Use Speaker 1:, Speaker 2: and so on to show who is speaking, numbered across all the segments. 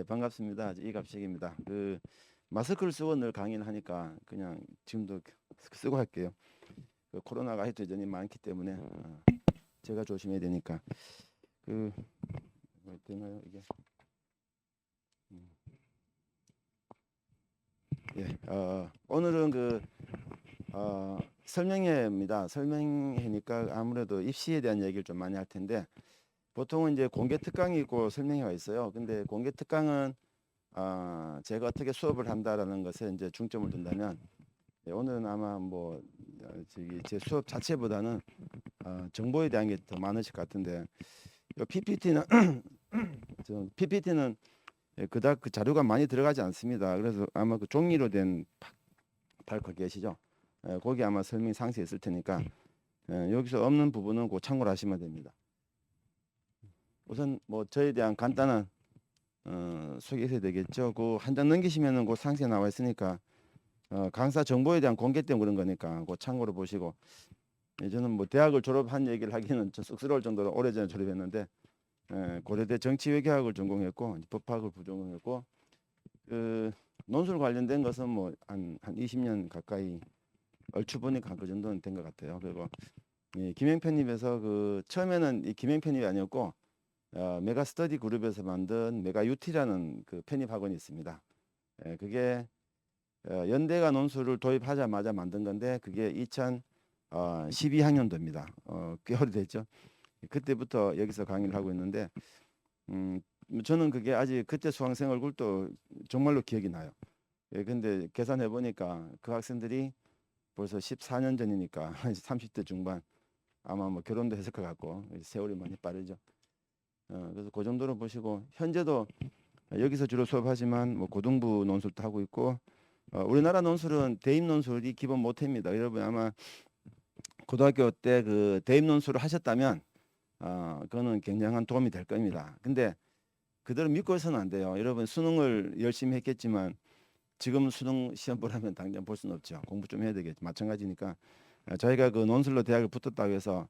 Speaker 1: 예, 반갑습니다. 이갑식입니다. 마스크를 쓰고 늘 강의를 하니까 그냥 지금도 쓰고 할게요. 코로나가 아직도 여전히 많기 때문에 제가 조심해야 되니까. 뭐 되나요 이게? 음, 예, 오늘은 설명회입니다. 설명회니까 아무래도 입시에 대한 얘기를 좀 많이 할 텐데 보통은 이제 공개 특강이 있고 설명회가 있어요. 근데 공개 특강은 제가 어떻게 수업을 한다라는 것에 이제 중점을 둔다면 오늘은 아마 제 수업 자체보다는 정보에 대한 게 더 많으실 것 같은데 요 PPT는 PPT는 그닥 그 자료가 많이 들어가지 않습니다. 그래서 아마 그 종이로 된 발표 계시죠? 거기 아마 설명이 상세히 있을 테니까 여기서 없는 부분은 그 참고를 하시면 됩니다. 우선 뭐 저에 대한 간단한 소개해야 되겠죠. 그 한 장 넘기시면은 그 상세히 나와 있으니까 강사 정보에 대한 공개 때문에 그런 거니까 그 참고로 보시고 저는 뭐 대학을 졸업한 얘기를 하기는 좀 쑥스러울 정도로 오래전에 졸업했는데 고려대 정치외교학을 전공했고 법학을 부전공했고 논술 관련된 것은 뭐 한 20년 가까이 얼추 보니까 그 정도는 된 것 같아요. 그리고 김행편입에서 처음에는 이 김행편입이 아니었고 메가 스터디 그룹에서 만든 메가 UT라는 그 편입 학원이 있습니다. 그게 연대가 논술을 도입하자마자 만든 건데 그게 2012학년도입니다. 꽤 오래됐죠. 그때부터 여기서 강의를 하고 있는데 저는 그게 아직 그때 수강생 얼굴도 정말로 기억이 나요. 근데 계산해 보니까 그 학생들이 벌써 14년 전이니까 30대 중반 아마 뭐 결혼도 했을 것 같고 세월이 많이 빠르죠. 그래서 그 정도로 보시고 현재도 여기서 주로 수업하지만 뭐 고등부 논술도 하고 있고 우리나라 논술은 대입 논술이 기본 모태입니다. 여러분 아마 고등학교 때 그 대입 논술을 하셨다면 그거는 굉장한 도움이 될 겁니다. 근데 그대로 믿고 있어서는 안 돼요. 여러분 수능을 열심히 했겠지만 지금 수능 시험 보라면 당장 볼 수는 없죠. 공부 좀 해야 되겠죠. 마찬가지니까 저희가 그 논술로 대학을 붙었다고 해서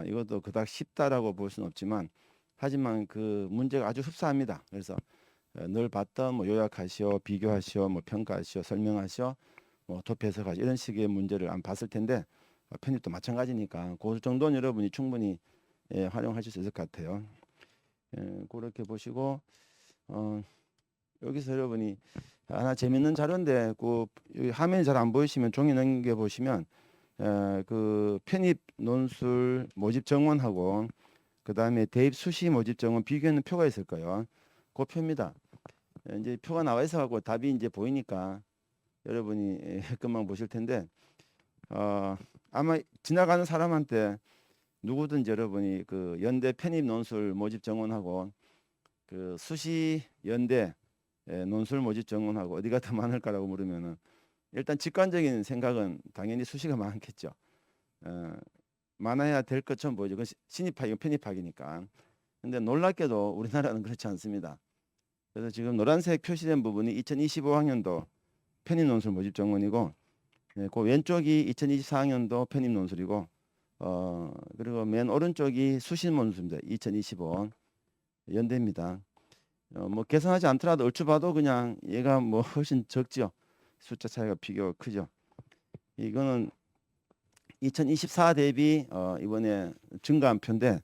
Speaker 1: 이것도 그닥 쉽다라고 볼 수는 없지만 하지만 그 문제가 아주 흡사합니다. 그래서 늘 봤던 뭐 요약하시오, 비교하시오, 뭐 평가하시오, 설명하시오, 뭐 도표 해석하시오 이런 식의 문제를 안 봤을 텐데 편입도 마찬가지니까 그 정도는 여러분이 충분히 활용하실 수 있을 것 같아요. 그렇게 보시고 여기서 여러분이 하나 재밌는 자료인데 여기 화면이 잘 안 보이시면 종이 넘겨 보시면 그 편입 논술 모집 정원하고 그 다음에 대입 수시 모집 정원 비교하는 표가 있을 거예요. 그 표입니다. 이제 표가 나와 있어 갖고 답이 이제 보이니까 여러분이 금방 보실 텐데 아마 지나가는 사람한테 누구든지 여러분이 그 연대 편입 논술 모집 정원하고 그 수시 연대 논술 모집 정원하고 어디가 더 많을까라고 물으면은 일단 직관적인 생각은 당연히 수시가 많겠죠. 많아야 될 것처럼 보이죠. 그 신입학이고 편입학이니까. 근데 놀랍게도 우리나라는 그렇지 않습니다. 그래서 지금 노란색 표시된 부분이 2025학년도 편입 논술 모집 정원이고 그 왼쪽이 2024학년도 편입 논술이고 그리고 맨 오른쪽이 수시 논술입니다. 2025 연대입니다. 뭐 계산하지 않더라도 얼추 봐도 그냥 얘가 뭐 훨씬 적죠. 숫자 차이가 비교가 크죠. 이거는 2024 대비 이번에 증가한 표인데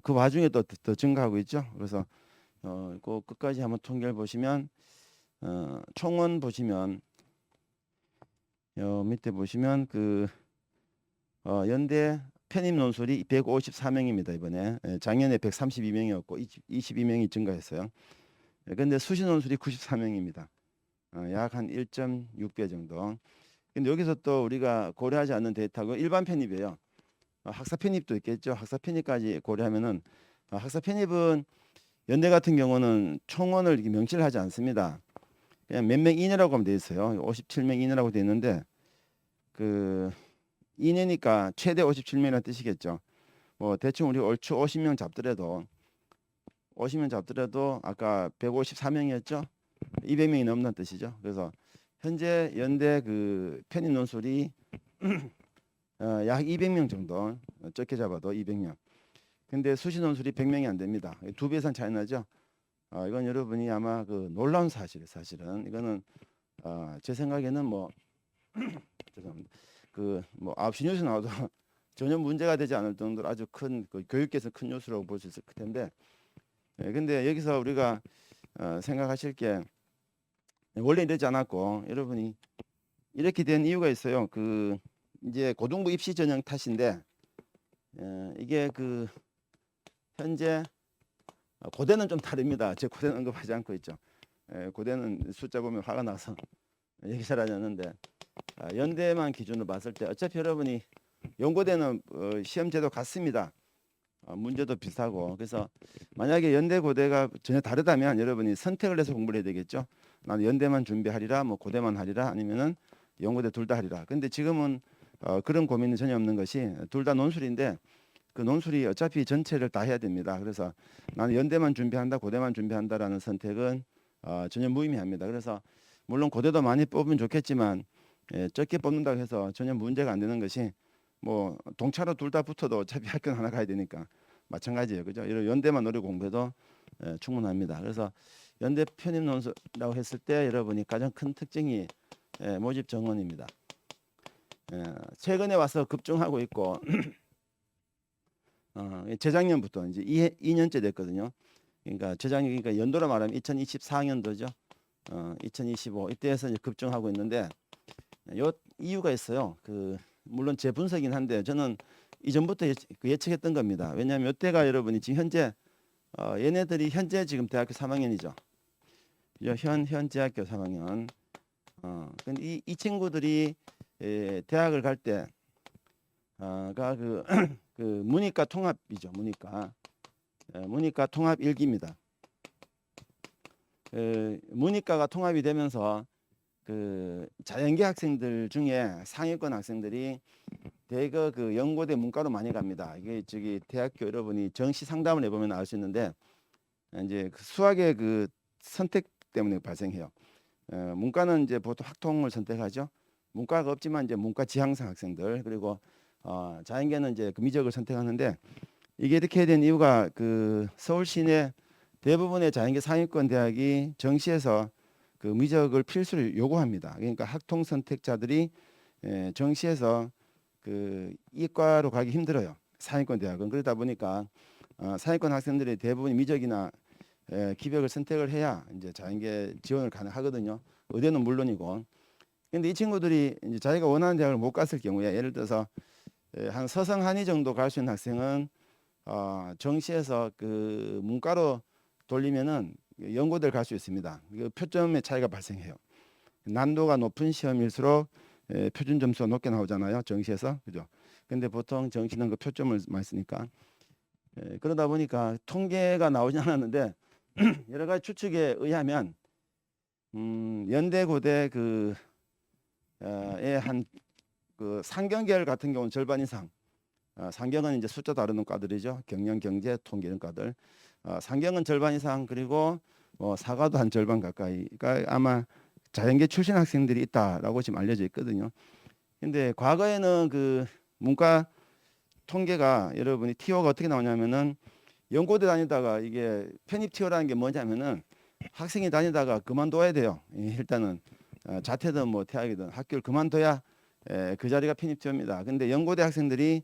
Speaker 1: 그 와중에 또 더 증가하고 있죠. 그래서 그 끝까지 한번 통계를 보시면 총원 보시면 밑에 보시면 연대 편입 논술이 154명입니다. 이번에 작년에 132명이었고 22명이 증가했어요. 근데 수시 논술이 94명입니다. 약 한 1.6배 정도. 근데 여기서 또 우리가 고려하지 않는 데이터가 일반 편입이에요. 학사 편입도 있겠죠. 학사 편입까지 고려하면은 학사 편입은 연대 같은 경우는 총원을 이렇게 명시를 하지 않습니다. 그냥 몇 명 이내라고 하면 돼 있어요. 57명 이내라고 돼 있는데 그 이내니까 최대 57명이라는 뜻이겠죠. 뭐 대충 우리 얼추 50명 잡더라도 아까 154명이었죠. 200명이 넘는 뜻이죠. 그래서 현재 연대 그 편입 논술이 약 200명 정도 적게 잡아도 200명. 근데 수시 논술이 100명이 안 됩니다. 2배 이상 차이 나죠. 이건 여러분이 아마 그 놀라운 사실이에요. 사실은 이거는 제 생각에는 뭐 죄송합니다. 그뭐 9시 뉴스 나와도 전혀 문제가 되지 않을 정도로 아주 큰 그 교육계에서 큰 뉴스라고 볼 수 있을 텐데, 근데 여기서 우리가 생각하실 게 원래 이러지 않았고 여러분이 이렇게 된 이유가 있어요. 그 이제 고등부 입시 전형 탓인데 이게 그 현재 고대는 좀 다릅니다. 제 고대는 언급하지 않고 있죠. 고대는 숫자 보면 화가 나서 얘기 잘 하지 않는데 연대만 기준으로 봤을 때 어차피 여러분이 연고대는 시험제도 같습니다. 문제도 비슷하고 그래서 만약에 연대 고대가 전혀 다르다면 여러분이 선택을 해서 공부를 해야 되겠죠. 나는 연대만 준비하리라 뭐 고대만 하리라 아니면은 연고대 둘 다 하리라. 근데 지금은 그런 고민이 전혀 없는 것이 둘 다 논술인데 그 논술이 어차피 전체를 다 해야 됩니다. 그래서 나는 연대만 준비한다 고대만 준비한다라는 선택은 전혀 무의미합니다. 그래서 물론 고대도 많이 뽑으면 좋겠지만 적게 뽑는다고 해서 전혀 문제가 안 되는 것이 뭐 동차로 둘 다 붙어도 어차피 학교는 하나 가야 되니까 마찬가지예요. 그죠? 이런 연대만 오래 공부해도 충분합니다. 그래서 연대 편입 논술이라고 했을 때 여러분이 가장 큰 특징이 모집 정원입니다. 최근에 와서 급증하고 있고 재작년부터 이제 2년째 됐거든요. 그러니까 재작년 그러니까 연도로 말하면 2024년도죠. 2025 이때에서 이제 급증하고 있는데 요 이유가 있어요. 그 물론 제 분석이긴 한데 저는 이전부터 예측했던 겁니다. 왜냐하면 이때가 여러분이 지금 현재 얘네들이 현재 지금 대학교 3학년이죠. 현 대학교 3학년. 근데 이 친구들이 대학을 갈 때가 그 문이과 통합이죠. 문이과 통합 1기입니다. 문이과가 통합이 되면서 그 자연계 학생들 중에 상위권 학생들이 대거 그 연고대 문과로 많이 갑니다. 이게 저기 대학교 여러분이 정시 상담을 해보면 알 수 있는데 이제 그 수학의 그 선택 때문에 발생해요. 문과는 이제 보통 학통을 선택하죠. 문과가 없지만 이제 문과 지향성 학생들 그리고 자연계는 이제 그 미적을 선택하는데 이게 이렇게 된 이유가 그 서울 시내 대부분의 자연계 상위권 대학이 정시에서 그 미적을 필수로 요구합니다. 그러니까 학통 선택자들이 정시에서 그 이과로 가기 힘들어요. 상위권 대학은 그러다 보니까 상위권 학생들이 대부분 미적이나 기벽을 선택을 해야 이제 자연계 지원을 가능하거든요. 의대는 물론이고. 근데 이 친구들이 이제 자기가 원하는 대학을 못 갔을 경우에 예를 들어서 한 서성 한의 정도 갈 수 있는 학생은 정시에서 그 문과로 돌리면은 연고대를 갈 수 있습니다. 그 표점의 차이가 발생해요. 난도가 높은 시험일수록 표준 점수가 높게 나오잖아요. 정시에서 그죠? 근데 보통 정시는 그 표점을 많이 쓰니까 그러다 보니까 통계가 나오지 않았는데 여러 가지 추측에 의하면 연대 고대 그의 한 그 상경계열 같은 경우는 절반 이상 상경은 이제 숫자 다루는 과들이죠. 경영, 경제, 통계 이런 과들. 상경은 절반 이상 그리고 뭐 사과도 한 절반 가까이. 그러니까 아마 자연계 출신 학생들이 있다라고 지금 알려져 있거든요. 근데 과거에는 그 문과 통계가 여러분이 티오가 어떻게 나오냐면은 연고대 다니다가 이게 편입 티오라는 게 뭐냐면은 학생이 다니다가 그만둬야 돼요. 일단은 자퇴든 뭐 퇴학이든 학교를 그만둬야 그 자리가 편입 티오입니다. 근데 연고대 학생들이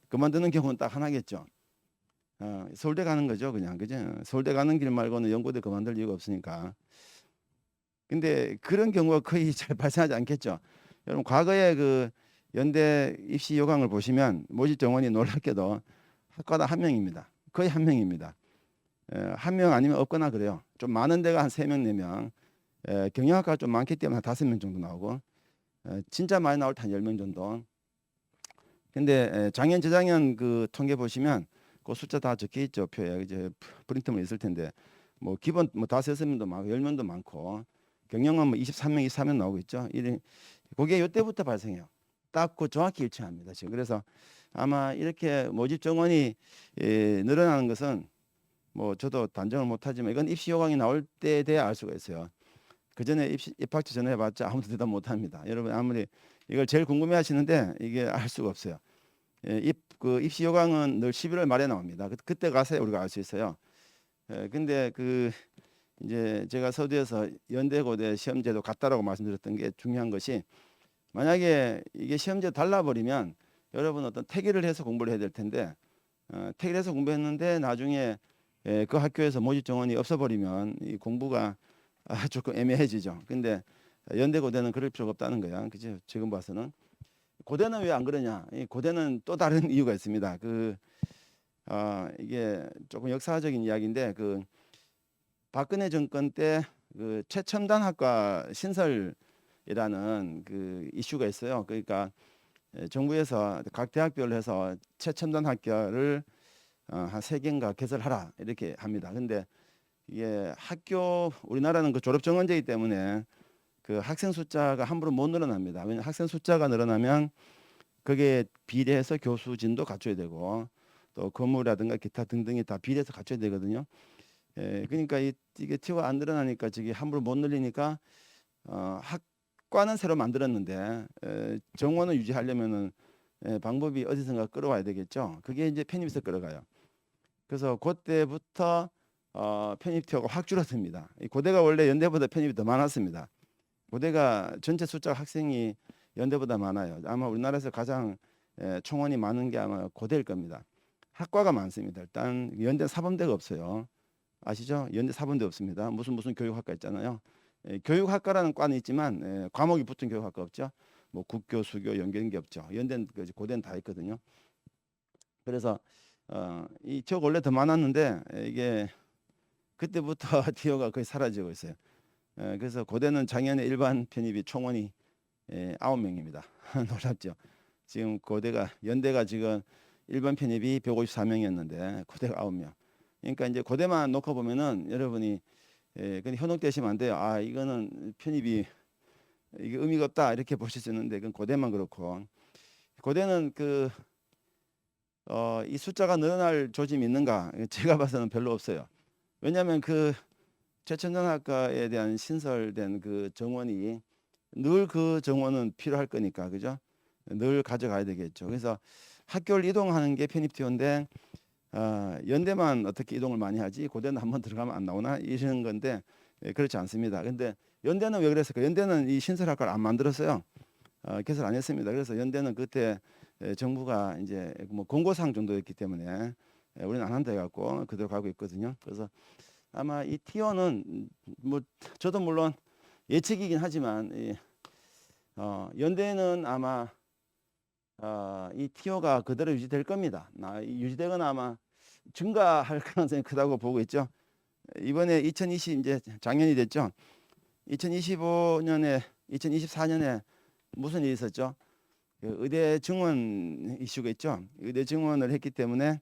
Speaker 1: 그만두는 경우는 딱 하나겠죠. 서울대 가는 거죠, 그냥 그죠? 서울대 가는 길 말고는 연고대 그만둘 이유가 없으니까. 근데 그런 경우가 거의 잘 발생하지 않겠죠. 여러분 과거에 그 연대 입시 요강을 보시면 모집 정원이 놀랍게도 학과당 한 명입니다. 거의 한 명입니다. 한 명 아니면 없거나 그래요. 좀 많은 데가 한 3명, 4명. 경영학과가 좀 많기 때문에 한 5명 정도 나오고 진짜 많이 나올 때 한 10명 정도. 근데 작년 재작년 그 통계 보시면 그 숫자 다 적혀 있죠. 표에 이제 프린트만 있을 텐데 뭐 기본 뭐 5-6명도 많고 10명도 많고 경영은 뭐 23명, 24명 나오고 있죠. 그게 이때부터 발생해요. 딱 그 정확히 일치합니다. 지금 그래서 아마 이렇게 모집 정원이 늘어나는 것은 뭐 저도 단정을 못하지만 이건 입시 요강이 나올 때에 돼야 알 수가 있어요. 그 전에 입학처 전화해봤자 아무도 대답 못합니다. 여러분 아무리 이걸 제일 궁금해하시는데 이게 알 수가 없어요. 그 입시 요강은 늘 11월 말에 나옵니다. 그때 가서 우리가 알 수 있어요. 근데 그 이제 제가 서두에서 연대고대 시험제도 같다라고 말씀드렸던 게 중요한 것이 만약에 이게 시험제 달라버리면 여러분 어떤 태기를 해서 공부를 해야 될 텐데 태기를 해서 공부했는데 나중에 그 학교에서 모집 정원이 없어버리면 이 공부가 조금 애매해지죠. 근데 연대고대는 그럴 필요가 없다는 거야. 그죠? 지금 봐서는. 고대는 왜 안 그러냐? 이 고대는 또 다른 이유가 있습니다. 이게 조금 역사적인 이야기인데 박근혜 정권 때 그 최첨단 학과 신설이라는 그 이슈가 있어요. 그러니까 정부에서 각 대학별로 해서 최첨단 학교를 한 3개인가 개설하라 이렇게 합니다. 근데 이게 우리나라는 그 졸업 정원제이기 때문에 그 학생 숫자가 함부로 못 늘어납니다. 왜냐하면 학생 숫자가 늘어나면 그게 비례해서 교수진도 갖춰야 되고 또 건물이라든가 기타 등등이 다 비례해서 갖춰야 되거든요. 그러니까 이게 티오가 안 늘어나니까 저기 함부로 못 늘리니까 학과는 새로 만들었는데 정원을 유지하려면은 방법이 어디선가 끌어와야 되겠죠. 그게 이제 편입에서 끌어가요. 그래서 그때부터 편입 티오가 확 줄어듭니다. 고대가 원래 연대보다 편입이 더 많았습니다. 고대가 전체 숫자 학생이 연대보다 많아요. 아마 우리나라에서 가장 총원이 많은 게 아마 고대일 겁니다. 학과가 많습니다. 일단 연대 사범대가 없어요. 아시죠? 연대 사범대 없습니다. 무슨 교육학과 있잖아요. 교육학과라는 과는 있지만 과목이 붙은 교육학과 없죠. 뭐 국교, 수교, 연계는 게 없죠. 연대는 고대는 다 있거든요. 그래서 이 티오가 원래 더 많았는데 이게 그때부터 티오가 거의 사라지고 있어요. 그래서 고대는 작년에 일반 편입이 총원이 9명입니다. 놀랍죠. 지금 연대가 지금 일반 편입이 154명이었는데 고대가 9명. 그러니까 이제 고대만 놓고 보면은 여러분이 그냥 현혹되시면 안 돼요. 이거는 편입이 이게 의미가 없다 이렇게 보실 수 있는데 그건 고대만 그렇고 고대는 이 숫자가 늘어날 조짐이 있는가? 제가 봐서는 별로 없어요. 왜냐하면 최첨단학과에 대한 신설된 그 정원이 늘 그 정원은 필요할 거니까 그죠? 늘 가져가야 되겠죠. 그래서 학교를 이동하는 게 편입티오인데 연대만 어떻게 이동을 많이 하지 고대는 한번 들어가면 안 나오나 이런 건데 그렇지 않습니다. 근데 연대는 왜 그랬을까? 연대는 이 신설학과를 안 만들었어요. 개설 안 했습니다. 그래서 연대는 그때 정부가 이제 뭐 공고사항 정도였기 때문에 우리는 안 한다 해갖고 그대로 가고 있거든요. 그래서 아마 이 티오는 뭐 저도 물론 예측이긴 하지만 연대는 아마 이 티오가 그대로 유지될 겁니다. 유지되거나 아마 증가할 가능성이 크다고 보고 있죠. 이번에 이제 작년이 됐죠. 2024년에 무슨 일이 있었죠? 의대 증원 이슈가 있죠. 의대 증원을 했기 때문에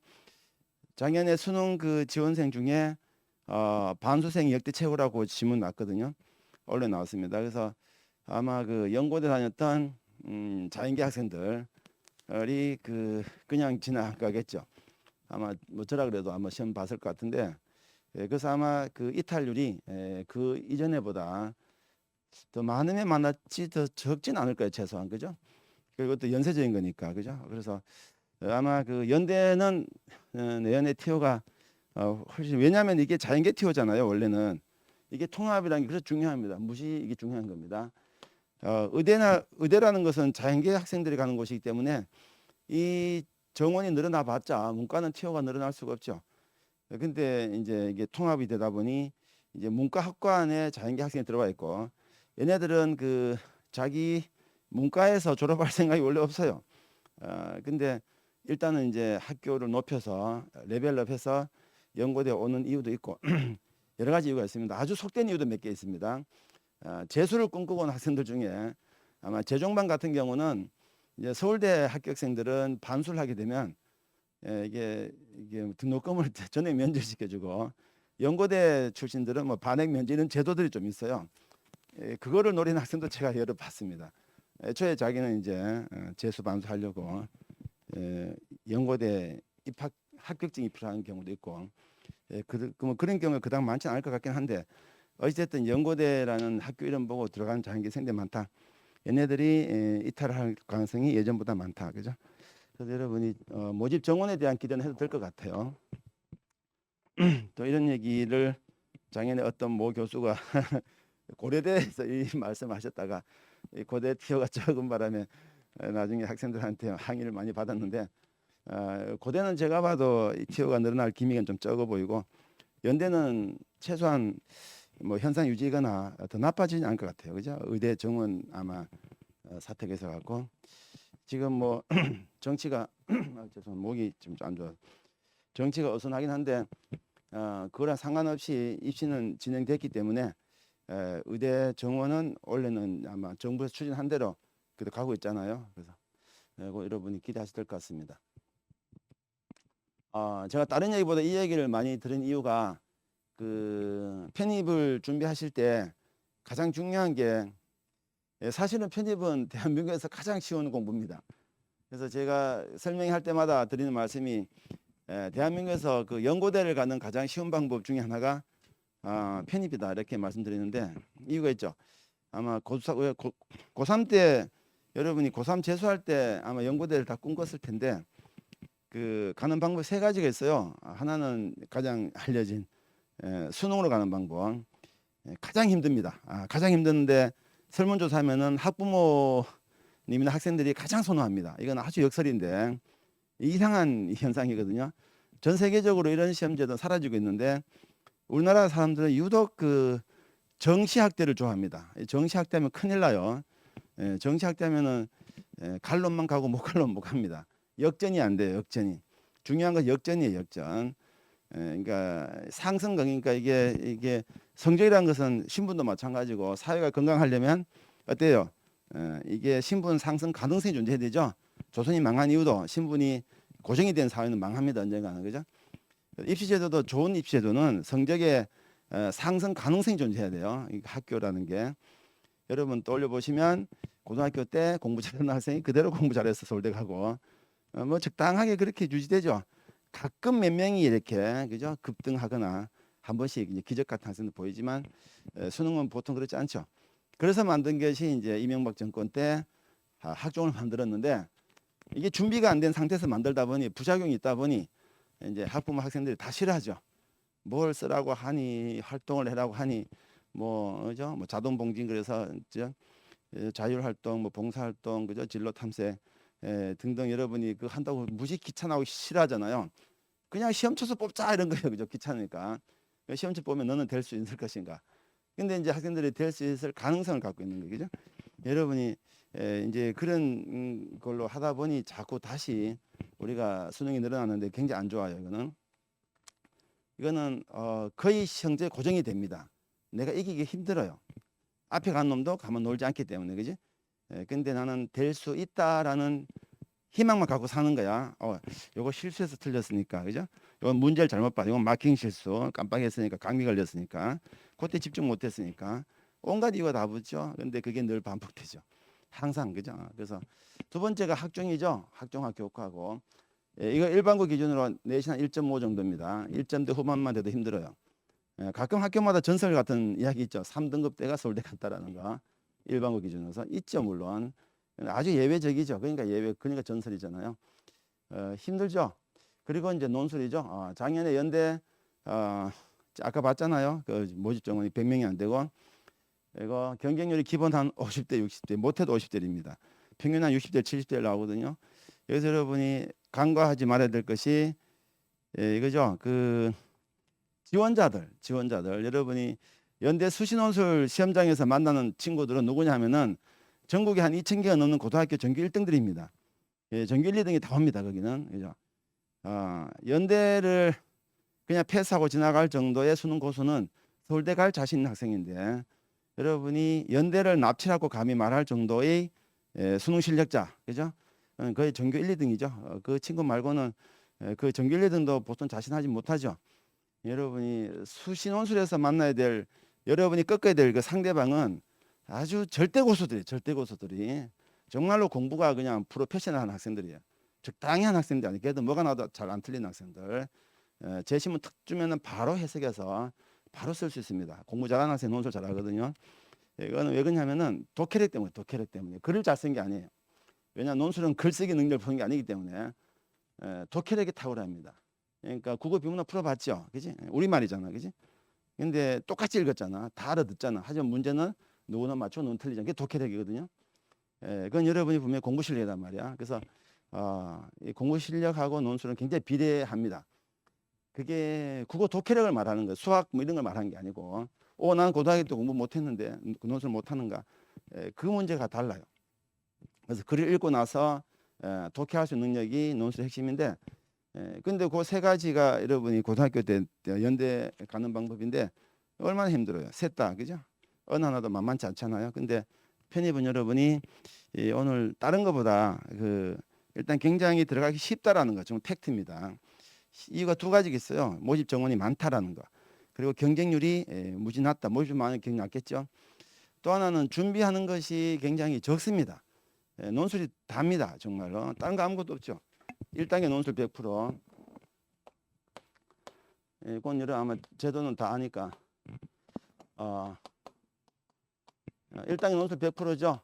Speaker 1: 작년에 수능 그 지원생 중에 반수생이 역대 최고라고 지문 났거든요. 원래 나왔습니다. 그래서 아마 그 연고대 다녔던 자연계 학생들이 그냥 지나가겠죠. 아마 뭐 저라 그래도 아마 시험 봤을 것 같은데 그래서 아마 그 이탈률이 그 이전에보다 더 많으면 많았지 더 적진 않을 거예요. 최소한 그죠? 그리고 또 연쇄적인 거니까 그죠? 그래서 아마 그 연대는 내년에 티오가 훨씬 왜냐하면 이게 자연계 티오잖아요. 원래는 이게 통합이라는 게 그래서 중요합니다. 이게 중요한 겁니다. 의대라는 것은 자연계 학생들이 가는 곳이기 때문에 이 정원이 늘어나 봤자 문과는 티오가 늘어날 수가 없죠. 근데 이제 이게 통합이 되다 보니 이제 문과 학과 안에 자연계 학생이 들어와 있고 얘네들은 자기 문과에서 졸업할 생각이 원래 없어요. 근데 일단은 이제 학교를 높여서 레벨업해서 연고대 오는 이유도 있고 여러 가지 이유가 있습니다. 아주 속된 이유도 몇 개 있습니다. 재수를 꿈꾸고 온 학생들 중에 아마 재종반 같은 경우는 이제 서울대 합격생들은 반수를 하게 되면 이게 등록금을 전액 면제시켜주고 연고대 출신들은 뭐 반액 면제 이런 제도들이 좀 있어요. 그거를 노리는 학생도 제가 여러 봤습니다. 애초에 자기는 이제 재수 반수하려고 연고대 합격증이 필요한 경우도 있고 그런 경우가 그닥 많지는 않을 것 같긴 한데 어쨌든 연고대라는 학교 이름 보고 들어가는 자연계생들 많다. 얘네들이 이탈할 가능성이 예전보다 많다. 그죠? 그래서 여러분이 모집 정원에 대한 기대는 해도 될 것 같아요. 또 이런 얘기를 작년에 어떤 모 교수가 고려대에서 이 말씀하셨다가 이 고대 티오가 적은 바람에 나중에 학생들한테 항의를 많이 받았는데, 고대는 제가 봐도 이 티오가 늘어날 기미가 좀 적어 보이고, 연대는 최소한 뭐 현상 유지거나 더 나빠지지 않을 것 같아요. 그죠? 의대 정원 아마 사택에서 갖고 지금 뭐 정치가 죄송 목이 좀 안 좋아. 정치가 어수선하긴 한데 그거랑 상관없이 입시는 진행됐기 때문에 의대 정원은 원래는 아마 정부에서 추진한 대로 그래도 가고 있잖아요. 그래서 여러분이 기대하셔도 될 것 같습니다. 제가 다른 얘기보다 이 얘기를 많이 들은 이유가 그 편입을 준비하실 때 가장 중요한 게 사실은 편입은 대한민국에서 가장 쉬운 공부입니다. 그래서 제가 설명할 때마다 드리는 말씀이 대한민국에서 그 연고대를 가는 가장 쉬운 방법 중에 하나가 편입이다 이렇게 말씀드리는데 이유가 있죠. 아마 고3 때 여러분이 고3 재수할 때 아마 연고대를 다 꿈꿨을 텐데 그 가는 방법 세 가지가 있어요. 하나는 가장 알려진 수능으로 가는 방법. 가장 힘듭니다. 가장 힘든데 설문조사하면은 학부모님이나 학생들이 가장 선호합니다. 이건 아주 역설인데 이상한 현상이거든요. 전 세계적으로 이런 시험제도 사라지고 있는데 우리나라 사람들은 유독 그 정시학대를 좋아합니다. 정시학대하면 큰일 나요. 정시학대하면은 갈 놈만 가고 못 갈 놈 못 갑니다. 역전이 안 돼요. 역전이. 중요한 건 역전이에요. 역전. 그러니까 상승 그러니까 이게 성적이라는 것은 신분도 마찬가지고 사회가 건강하려면 어때요? 이게 신분 상승 가능성이 존재해야 되죠. 조선이 망한 이유도 신분이 고정이 된 사회는 망합니다. 언젠가는 그죠? 입시제도도 좋은 입시제도는 성적의 상승 가능성이 존재해야 돼요. 학교라는 게 여러분 떠올려 보시면 고등학교 때 공부 잘하는 학생이 그대로 공부 잘해서 서울대 가고 뭐 적당하게 그렇게 유지되죠. 가끔 몇 명이 이렇게 그죠 급등하거나 한 번씩 이제 기적 같은 학생도 보이지만 수능은 보통 그렇지 않죠. 그래서 만든 것이 이제 이명박 정권 때 학종을 만들었는데 이게 준비가 안 된 상태에서 만들다 보니 부작용이 있다 보니 이제 학부모 학생들이 다 싫어하죠. 뭘 쓰라고 하니 활동을 해라고 하니 뭐 그죠 뭐 자동봉진 그래서 자율활동 뭐 봉사활동 그죠 진로 탐색 등등 여러분이 그 한다고 무지 귀찮아하고 싫어하잖아요. 그냥 시험 쳐서 뽑자 이런 거예요. 그죠? 귀찮으니까. 시험 쳐 보면 너는 될 수 있을 것인가. 근데 이제 학생들이 될 수 있을 가능성을 갖고 있는 거죠. 그죠? 여러분이 이제 그런 걸로 하다 보니 자꾸 다시 우리가 수능이 늘어나는데 굉장히 안 좋아요. 이거는 거의 형제 고정이 됩니다. 내가 이기기 힘들어요. 앞에 간 놈도 가만 놀지 않기 때문에 그지? 근데 나는 될 수 있다라는 희망만 갖고 사는 거야. 요거 실수해서 틀렸으니까 그죠? 요건 문제를 잘못 봐. 요건 마킹 실수 깜빡했으니까 감기 걸렸으니까 그때 집중 못했으니까 온갖 이유가 다 붙죠. 근데 그게 늘 반복되죠. 항상 그죠? 그래서 두 번째가 학종이죠. 학종학 교과고 이거 일반고 기준으로 내신 한 1.5 정도입니다. 1점대 후반만 돼도 힘들어요. 가끔 학교마다 전설 같은 이야기 있죠. 3등급 대가 서울대 갔다라는 거 일반고 기준으로서 있죠. 물론 아주 예외적이죠. 그러니까 전설이잖아요. 힘들죠. 그리고 이제 논술이죠. 작년에 연대 아까 봤잖아요. 그 모집 정원이 100명이 안 되고 이거 경쟁률이 기본 한 50대 60대 못해도 50대입니다. 평균 한 60대 70대 나오거든요. 여기서 여러분이 간과하지 말아야 될 것이 이거죠. 그 지원자들 여러분이 연대 수시논술 시험장에서 만나는 친구들은 누구냐 하면은 전국에 한 2,000개가 넘는 고등학교 전교 1등들입니다. 전교 1, 2등이 다 옵니다. 거기는 그죠. 연대를 그냥 패스하고 지나갈 정도의 수능 고수는 서울대 갈 자신 있는 학생인데 여러분이 연대를 납치라고 감히 말할 정도의 수능 실력자 그죠? 거의 전교 1, 2등이죠. 그 친구 말고는 그 전교 1, 2등도 보통 자신하지 못하죠. 여러분이 수시논술에서 만나야 될 여러분이 꺾어야 될 그 상대방은 아주 절대 고수들이 정말로 공부가 그냥 프로페셔널한 학생들이에요. 적당히 한 학생들 아니 걔도 뭐가 나도 잘 안 틀린 학생들. 제시문 탁 주면은 바로 해석해서 바로 쓸 수 있습니다. 공부 잘하는 학생 논술 잘하거든요. 이거는 왜 그러냐면은 독해력 때문에 글을 잘 쓴 게 아니에요. 왜냐 논술은 글쓰기 능력을 보는 게 아니기 때문에 독해력이 탁월합니다. 그러니까 국어 비문학 풀어봤죠, 그지? 우리 말이잖아, 그지? 근데 똑같이 읽었잖아. 다 알아듣잖아. 하지만 문제는 누구는 맞추고 누구는 틀리잖아. 그게 독해력이거든요. 그건 여러분이 분명히 공부 실력이란 말이야. 그래서 이 공부 실력하고 논술은 굉장히 비례합니다. 그게 국어 독해력을 말하는 거예요. 수학 뭐 이런 걸 말하는 게 아니고, 난 고등학교 때 공부 못했는데 논술 못하는가? 그 문제가 달라요. 그래서 글을 읽고 나서 독해할 수 있는 능력이 논술의 핵심인데, 근데 그 세 가지가 여러분이 고등학교 때 연대 가는 방법인데 얼마나 힘들어요. 셋 다, 그죠? 어느 하나도 만만치 않잖아요. 근데 편입은 여러분이 오늘 다른 것보다 일단 굉장히 들어가기 쉽다라는 거, 좀 팩트입니다. 이유가 두 가지가 있어요. 모집 정원이 많다라는 거, 그리고 경쟁률이 무지 낮다. 모집 많으면 경쟁 낮겠죠. 또 하나는 준비하는 것이 굉장히 적습니다. 논술이 답니다. 정말로 다른 거 아무것도 없죠. 1단계 논술 100%. 그건 여러분 아마 제도는 다 아니까 1단계 논술 100%죠.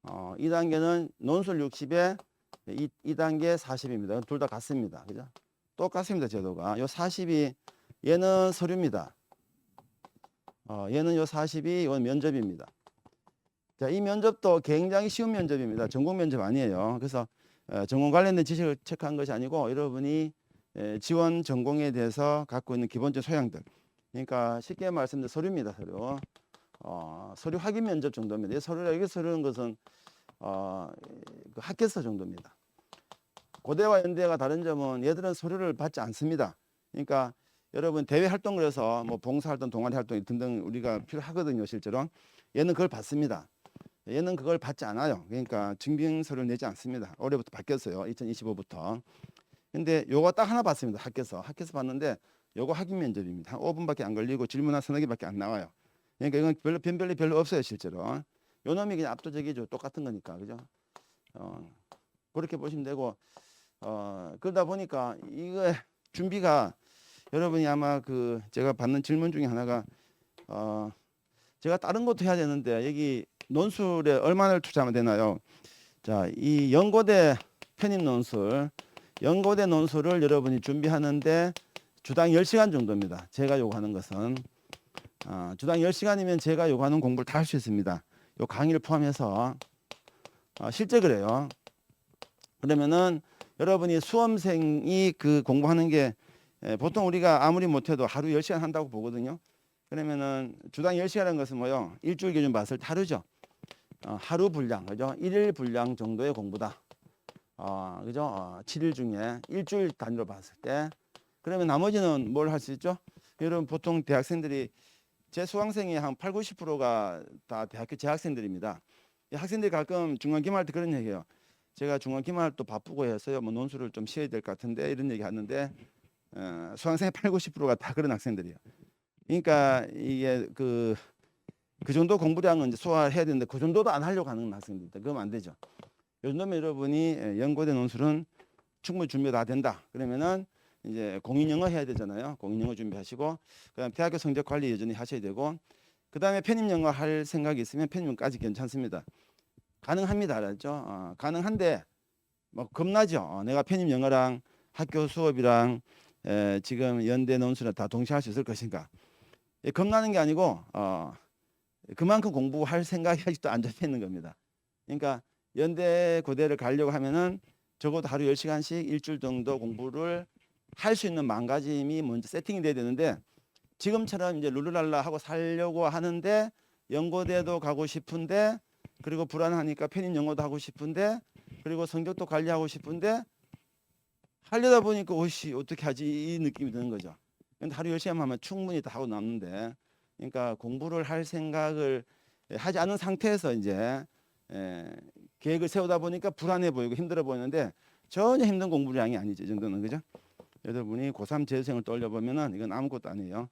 Speaker 1: 2단계는 논술 60에 2단계 40입니다. 둘 다 같습니다. 그죠? 똑같습니다. 제도가. 요 40이 얘는 서류입니다. 얘는 요 40이 요 면접입니다. 자, 이 면접도 굉장히 쉬운 면접입니다. 전공 면접 아니에요. 그래서 전공 관련된 지식을 체크한 것이 아니고 여러분이 지원 전공에 대해서 갖고 있는 기본적 소양들. 그러니까 쉽게 말씀드려 서류입니다. 서류. 서류 확인 면접 정도입니다. 이 서류라 이게 서류는 것은 그 학교서 정도입니다. 고대와 연대가 다른 점은 얘들은 서류를 받지 않습니다. 그러니까 여러분 대외 활동을 해서 뭐 봉사활동, 동아리 활동 등등 우리가 필요하거든요. 실제로 얘는 그걸 받습니다. 얘는 그걸 받지 않아요. 그러니까 증빙 서류를 내지 않습니다. 올해부터 바뀌었어요. 2025부터. 근데 요거 딱 하나 받습니다. 학교에서 받는데 요거 확인 면접입니다. 한 5분밖에 안 걸리고 질문 한 서너 개밖에 안 나와요. 그러니까 이건 별로 변별이 별로 없어요. 실제로 요 놈이 그냥 압도적이죠. 똑같은 거니까. 그죠? 그렇게 보시면 되고 그러다 보니까 이거 준비가 여러분이 아마 제가 받는 질문 중에 하나가 제가 다른 것도 해야 되는데 여기 논술에 얼마나 투자하면 되나요? 자, 이 연고대 편입 논술, 연고대 논술을 여러분이 준비하는데 주당 10시간 정도입니다. 제가 요구하는 것은 주당 10시간이면 제가 요구하는 공부를 다 할 수 있습니다. 요 강의를 포함해서 실제 그래요. 그러면은 여러분이 수험생이 공부하는 게 보통 우리가 아무리 못해도 하루 10시간 한다고 보거든요. 그러면은 주당 10시간이라는 것은 뭐요? 일주일 기준 봤을 때 하루죠. 하루 분량, 그죠? 1일 분량 정도의 공부다. 그죠? 7일 중에 일주일 단위로 봤을 때. 그러면 나머지는 뭘 할 수 있죠? 여러분 보통 대학생들이 제 수강생이 한 8, 90%가 다 대학교 재학생들입니다. 이 학생들이 가끔 중간 기말할 때 그런 얘기해요. 제가 중간 기말 또 바쁘고 해서요. 뭐 논술을 좀 쉬어야 될 것 같은데 이런 얘기 하는데 수강생의 8, 90%가 다 그런 학생들이에요. 그러니까 이게 그 정도 공부량은 이제 소화해야 되는데 그 정도도 안 하려고 하는 학생들, 그러면 안 되죠. 요 정도면 여러분이 연고대 논술은 충분히 준비가 다 된다. 그러면은 이제 공인영어 해야 되잖아요. 공인영어 준비하시고 그다음 대학교 성적 관리 여전히 하셔야 되고 그다음에 편입영어 할 생각이 있으면 편입영어까지 괜찮습니다. 가능합니다. 알았죠? 가능한데 뭐 겁나죠. 내가 편입영어랑 학교 수업이랑 지금 연대 논술을 다 동시에 할 수 있을 것인가? 겁나는 게 아니고 그만큼 공부할 생각이 아직도 안 잡혀 있는 겁니다. 그러니까 연대 고대를 가려고 하면은 적어도 하루 10시간씩 일주일 정도 공부를 할 수 있는 마음가짐이 먼저 세팅이 돼야 되는데 지금처럼 이제 룰루랄라 하고 살려고 하는데 연고대도 가고 싶은데 그리고 불안하니까 편입 영어도 하고 싶은데 그리고 성적도 관리하고 싶은데 하려다 보니까 오씨 어떻게 하지 이 느낌이 드는 거죠. 근데 하루 10시간만 하면 충분히 다 하고 남는데 그러니까 공부를 할 생각을 하지 않은 상태에서 이제 계획을 세우다 보니까 불안해 보이고 힘들어 보이는데 전혀 힘든 공부량이 아니죠. 이 정도는. 그죠? 여러분이 고3 재수생을 떠올려보면은 이건 아무것도 아니에요.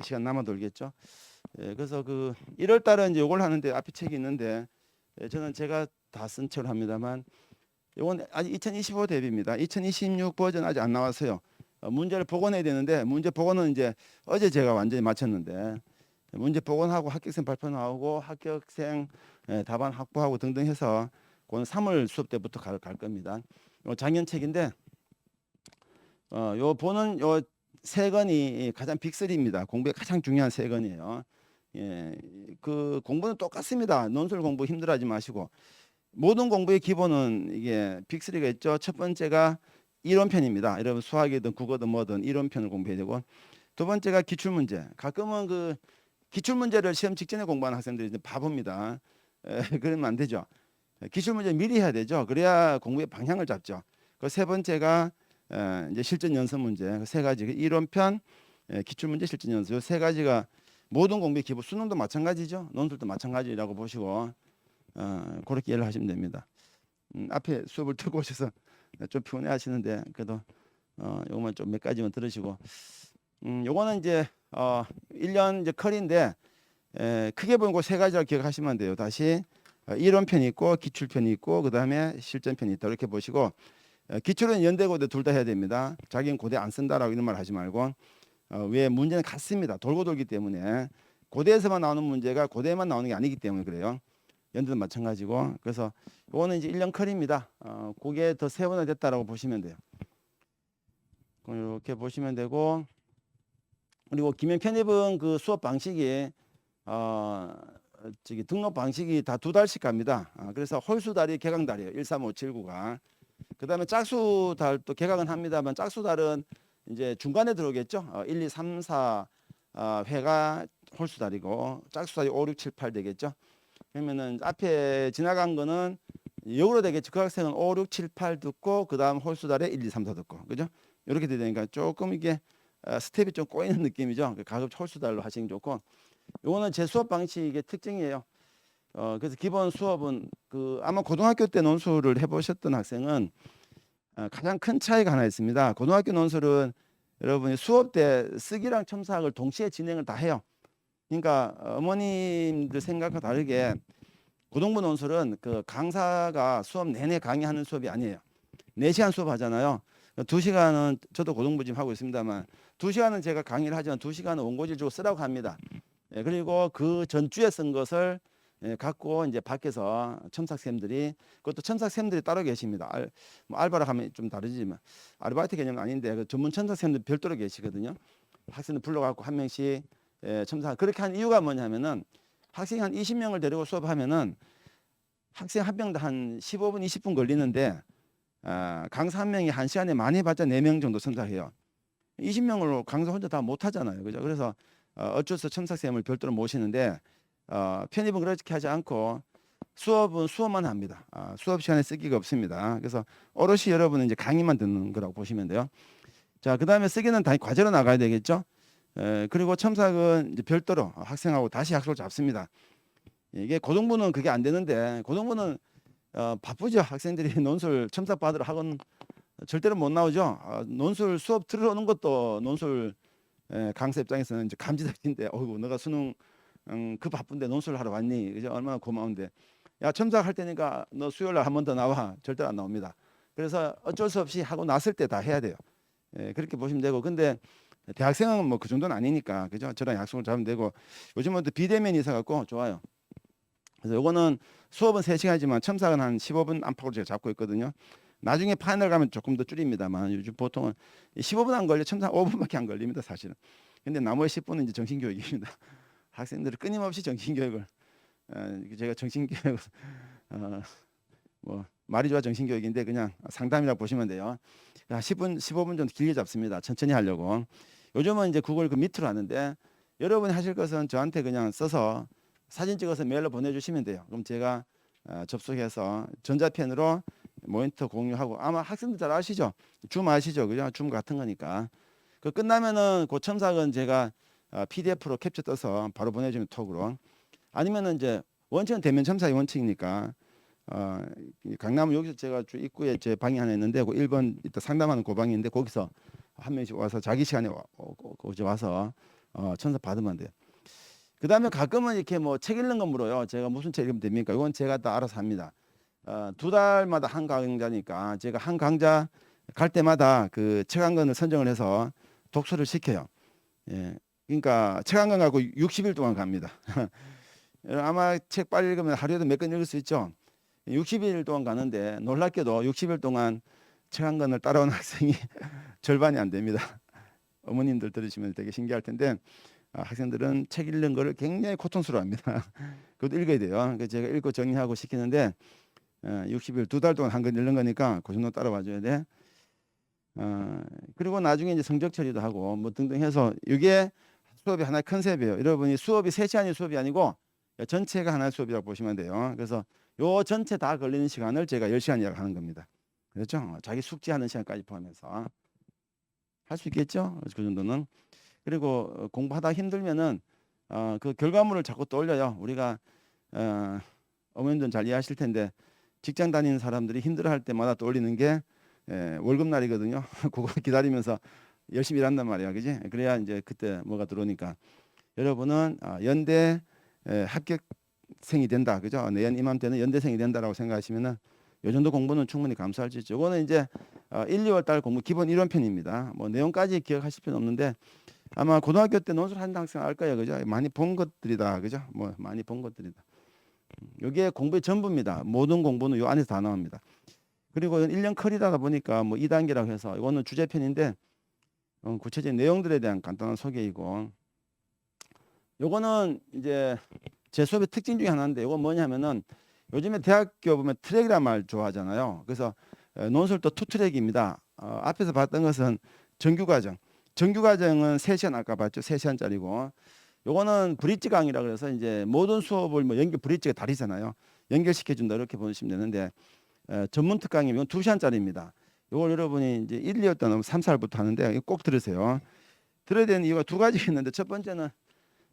Speaker 1: 시간 남아 돌겠죠. 그래서 1월 달에 이제 요걸 하는데 앞에 책이 있는데 저는 제가 다 쓴 책을 합니다만 이건 아직 2025 대비입니다. 2026 버전 아직 안 나왔어요. 문제를 복원해야 되는데 문제 복원은 이제 어제 제가 완전히 마쳤는데 문제 복원하고 합격생 발표 나오고 합격생 답안 확보하고 등등 해서 그건 3월 수업 때부터 갈 겁니다. 작년 책인데 요 보는 요 세 권이 가장 빅3입니다. 공부에 가장 중요한 세 권이에요. 예, 그 공부는 똑같습니다. 논술 공부 힘들어하지 마시고 모든 공부의 기본은 이게 빅3가 있죠. 첫 번째가 이론편입니다. 여러분 수학이든 국어든 뭐든 이론편을 공부해야 되고, 두 번째가 기출문제. 가끔은 그 기출문제를 시험 직전에 공부하는 학생들이 이제 바보입니다. 그러면 안 되죠. 기출문제 미리 해야 되죠. 그래야 공부의 방향을 잡죠. 그 세 번째가 이제 실전 연습 문제. 그 세 가지, 이론편, 기출문제, 실전 연습. 이 세 가지가 모든 공부의 기본. 수능도 마찬가지죠. 논술도 마찬가지라고 보시고 그렇게 이해를 하시면 됩니다. 앞에 수업을 듣고 오셔서 좀 피곤해 하시는데 그래도 요거만 좀 몇 가지만 들으시고, 요거는 이제 1년 이제 컬인데 크게 보는 거 세 가지를 기억하시면 돼요. 다시 이론편이 있고 기출편이 있고 그다음에 실전편이 있다, 이렇게 보시고, 기출은 연대 고대 둘 다 해야 됩니다. 자기는 고대 안 쓴다라고 이런 말 하지 말고, 왜 문제는 같습니다. 돌고 돌기 때문에 고대에서만 나오는 문제가 고대에만 나오는 게 아니기 때문에 그래요. 연대도 마찬가지고. 그래서 이거는 이제 1년 컬입니다. 그게 더 세분화됐다라고 보시면 돼요. 이렇게 보시면 되고, 그리고 기면 편입은 그 수업 방식이 저기 등록 방식이 다 2달씩 갑니다. 그래서 홀수달이 개강달이에요. 1, 3, 5, 7, 9가. 그다음에 짝수달도 개강은 합니다만 짝수달은 이제 중간에 들어오겠죠. 1, 2, 3, 4 회가 홀수달이고 짝수달이 5, 6, 7, 8 되겠죠. 그러면은 앞에 지나간 거는 역으로 되겠죠. 그 학생은 5, 6, 7, 8 듣고 그다음 홀수달에 1, 2, 3, 4 듣고, 그죠? 이렇게 되니까 조금 이게 스텝이 좀 꼬이는 느낌이죠. 가급 홀수달로 하시는 게 좋고, 요거는 제 수업 방식의 특징이에요. 그래서 기본 수업은 그 아마 고등학교 때 논술을 해보셨던 학생은 가장 큰 차이가 하나 있습니다. 고등학교 논술은 여러분이 수업 때 쓰기랑 첨삭을 동시에 진행을 다 해요. 그러니까 어머님들 생각과 다르게 고등부 논술은 그 강사가 수업 내내 강의하는 수업이 아니에요. 4시간 수업 하잖아요. 2시간은 저도 고등부 지금 하고 있습니다만 2시간은 제가 강의를 하지만 2시간은 원고지를 주고 쓰라고 합니다. 그리고 그 전주에 쓴 것을 갖고 이제 밖에서 첨삭생들이, 그것도 첨삭생들이 따로 계십니다. 뭐 알바라 하면 좀 다르지만 아르바이트 개념은 아닌데 그 전문 첨삭생들 별도로 계시거든요. 학생들 불러갖고 한 명씩 첨삭. 그렇게 한 이유가 뭐냐면은 학생이 한 20명을 데리고 수업하면은 학생 한 명당 한 15분 20분 걸리는데 강사 한 명이 한 시간에 많이 봤자 4명 정도 첨삭해요. 20명으로 강사 혼자 다 못하잖아요. 그죠? 그래서 어쩔 수 없이 첨삭쌤을 별도로 모시는데 편입은 그렇게 하지 않고 수업은 수업만 합니다. 수업 시간에 쓰기가 없습니다. 그래서 오롯이 여러분은 이제 강의만 듣는 거라고 보시면 돼요. 자, 그 다음에 쓰기는 다 과제로 나가야 되겠죠. 그리고 첨삭은 이제 별도로 학생하고 다시 약속을 잡습니다. 이게 고등부는 그게 안 되는데, 고등부는 바쁘죠. 학생들이 논술 첨삭 받으러 학원 절대로 못 나오죠. 논술 수업 들어오는 것도 논술 강사 입장에서는 이제 감지덕인데, 어이구 너가 수능 그 바쁜데 논술을 하러 왔니? 그죠? 얼마나 고마운데. 야, 첨삭할 때니까 너 수요일 날 한 번 더 나와. 절대로 안 나옵니다. 그래서 어쩔 수 없이 하고 났을 때 다 해야 돼요. 그렇게 보시면 되고, 근데 대학생은 뭐 그 정도는 아니니까, 그죠? 저랑 약속을 잡으면 되고, 요즘은 또 비대면이 있어갖고 좋아요. 그래서 요거는 수업은 3시간이지만 첨삭은 한 15분 안팎으로 제가 잡고 있거든요. 나중에 파이널 가면 조금 더 줄입니다만 요즘 보통은 15분 안 걸려, 첨삭 5분밖에 안 걸립니다 사실은. 근데 나머지 10분은 이제 정신교육입니다. 학생들을 끊임없이 정신교육을 제가 정신교육 뭐 말이 좋아 정신교육인데 그냥 상담이라고 보시면 돼요. 10분 15분 정도 길게 잡습니다. 천천히 하려고. 요즘은 이제 그걸 그 밑으로 하는데, 여러분이 하실 것은 저한테 그냥 써서 사진 찍어서 메일로 보내주시면 돼요. 그럼 제가 접속해서 전자펜으로 모니터 공유하고, 아마 학생들 잘 아시죠? 줌 아시죠? 그죠? 줌 같은 거니까. 그 끝나면은 그 첨삭은 제가 PDF로 캡처 떠서 바로 보내주면 톡으로. 아니면은 이제 원칙은 대면 첨삭이 원칙이니까 강남 여기서 제가 입구에 제 방이 하나 있는데 그 1번 이따 상담하는 그 방인데 거기서 한 명씩 와서 자기 시간에 와서 첨삭 받으면 돼요. 그 다음에 가끔은 이렇게 뭐 책 읽는 거 물어요. 제가 무슨 책 읽으면 됩니까? 이건 제가 다 알아서 합니다. 2달마다 한 강좌니까 제가 한 강좌 갈 때마다 그 책 한 권을 선정을 해서 독서를 시켜요. 그러니까 책 한 권 갖고 60일 동안 갑니다. 아마 책 빨리 읽으면 하루에도 몇 권 읽을 수 있죠. 60일 동안 가는데 놀랍게도 60일 동안 책 한 권을 따라온 학생이 절반이 안 됩니다. 어머님들 들으시면 되게 신기할 텐데 학생들은 책 읽는 거를 굉장히 고통스러워합니다. 그것도 읽어야 돼요. 그래서 제가 읽고 정리하고 시키는데 60일 2달 동안 한 권 읽는 거니까 그 정도 따라와 줘야 돼. 그리고 나중에 이제 성적 처리도 하고 뭐 등등 해서 이게 수업이 하나의 컨셉이에요. 여러분이 수업이 3시간이 수업이 아니고 전체가 하나의 수업이라고 보시면 돼요. 그래서 요 전체 다 걸리는 시간을 제가 10시간 이야기하는 겁니다. 그렇죠? 자기 숙지하는 시간까지 포함해서 할 수 있겠죠? 그 정도는. 그리고 공부하다 힘들면은 그 결과물을 자꾸 떠올려요. 우리가 어머님들은 잘 이해하실 텐데 직장 다니는 사람들이 힘들어할 때마다 떠올리는 게 월급날이거든요. 그거 기다리면서 열심히 일한단 말이야, 그지? 그래야 이제 그때 뭐가 들어오니까 여러분은 연대 합격생이 된다, 그죠? 내년 이맘때는 연대생이 된다라고 생각하시면은 요 정도 공부는 충분히 감수할 수 있죠. 이거는 이제 1, 2월 달 공부 기본 이론편입니다. 뭐 내용까지 기억하실 필요는 없는데 아마 고등학교 때 논술 하는 학생 알 거예요, 그죠? 많이 본 것들이다, 그죠? 뭐 많이 본 것들이다. 이게 공부의 전부입니다. 모든 공부는 요 안에서 다 나옵니다. 그리고 1년 컬이다 보니까 뭐 2단계라고 해서 이거는 주제편인데 구체적인 내용들에 대한 간단한 소개이고 요거는 이제 제 수업의 특징 중에 하나인데 이건 뭐냐면은 요즘에 대학교 보면 트랙이란 말 좋아하잖아요. 그래서 논술도 투트랙입니다. 앞에서 봤던 것은 정규과정. 정규과정은 3시간 아까 봤죠. 3시간짜리고 요거는 브릿지 강의라 그래서 이제 모든 수업을 뭐 연결 브릿지가 다르잖아요. 연결시켜 준다 이렇게 보시면 되는데 전문 특강이면 이건 2시간짜리입니다. 요걸 여러분이 이제 1, 2월 때는 3, 4월부터 하는데 이거 꼭 들으세요. 들어야 되는 이유가 두 가지 있는데 첫 번째는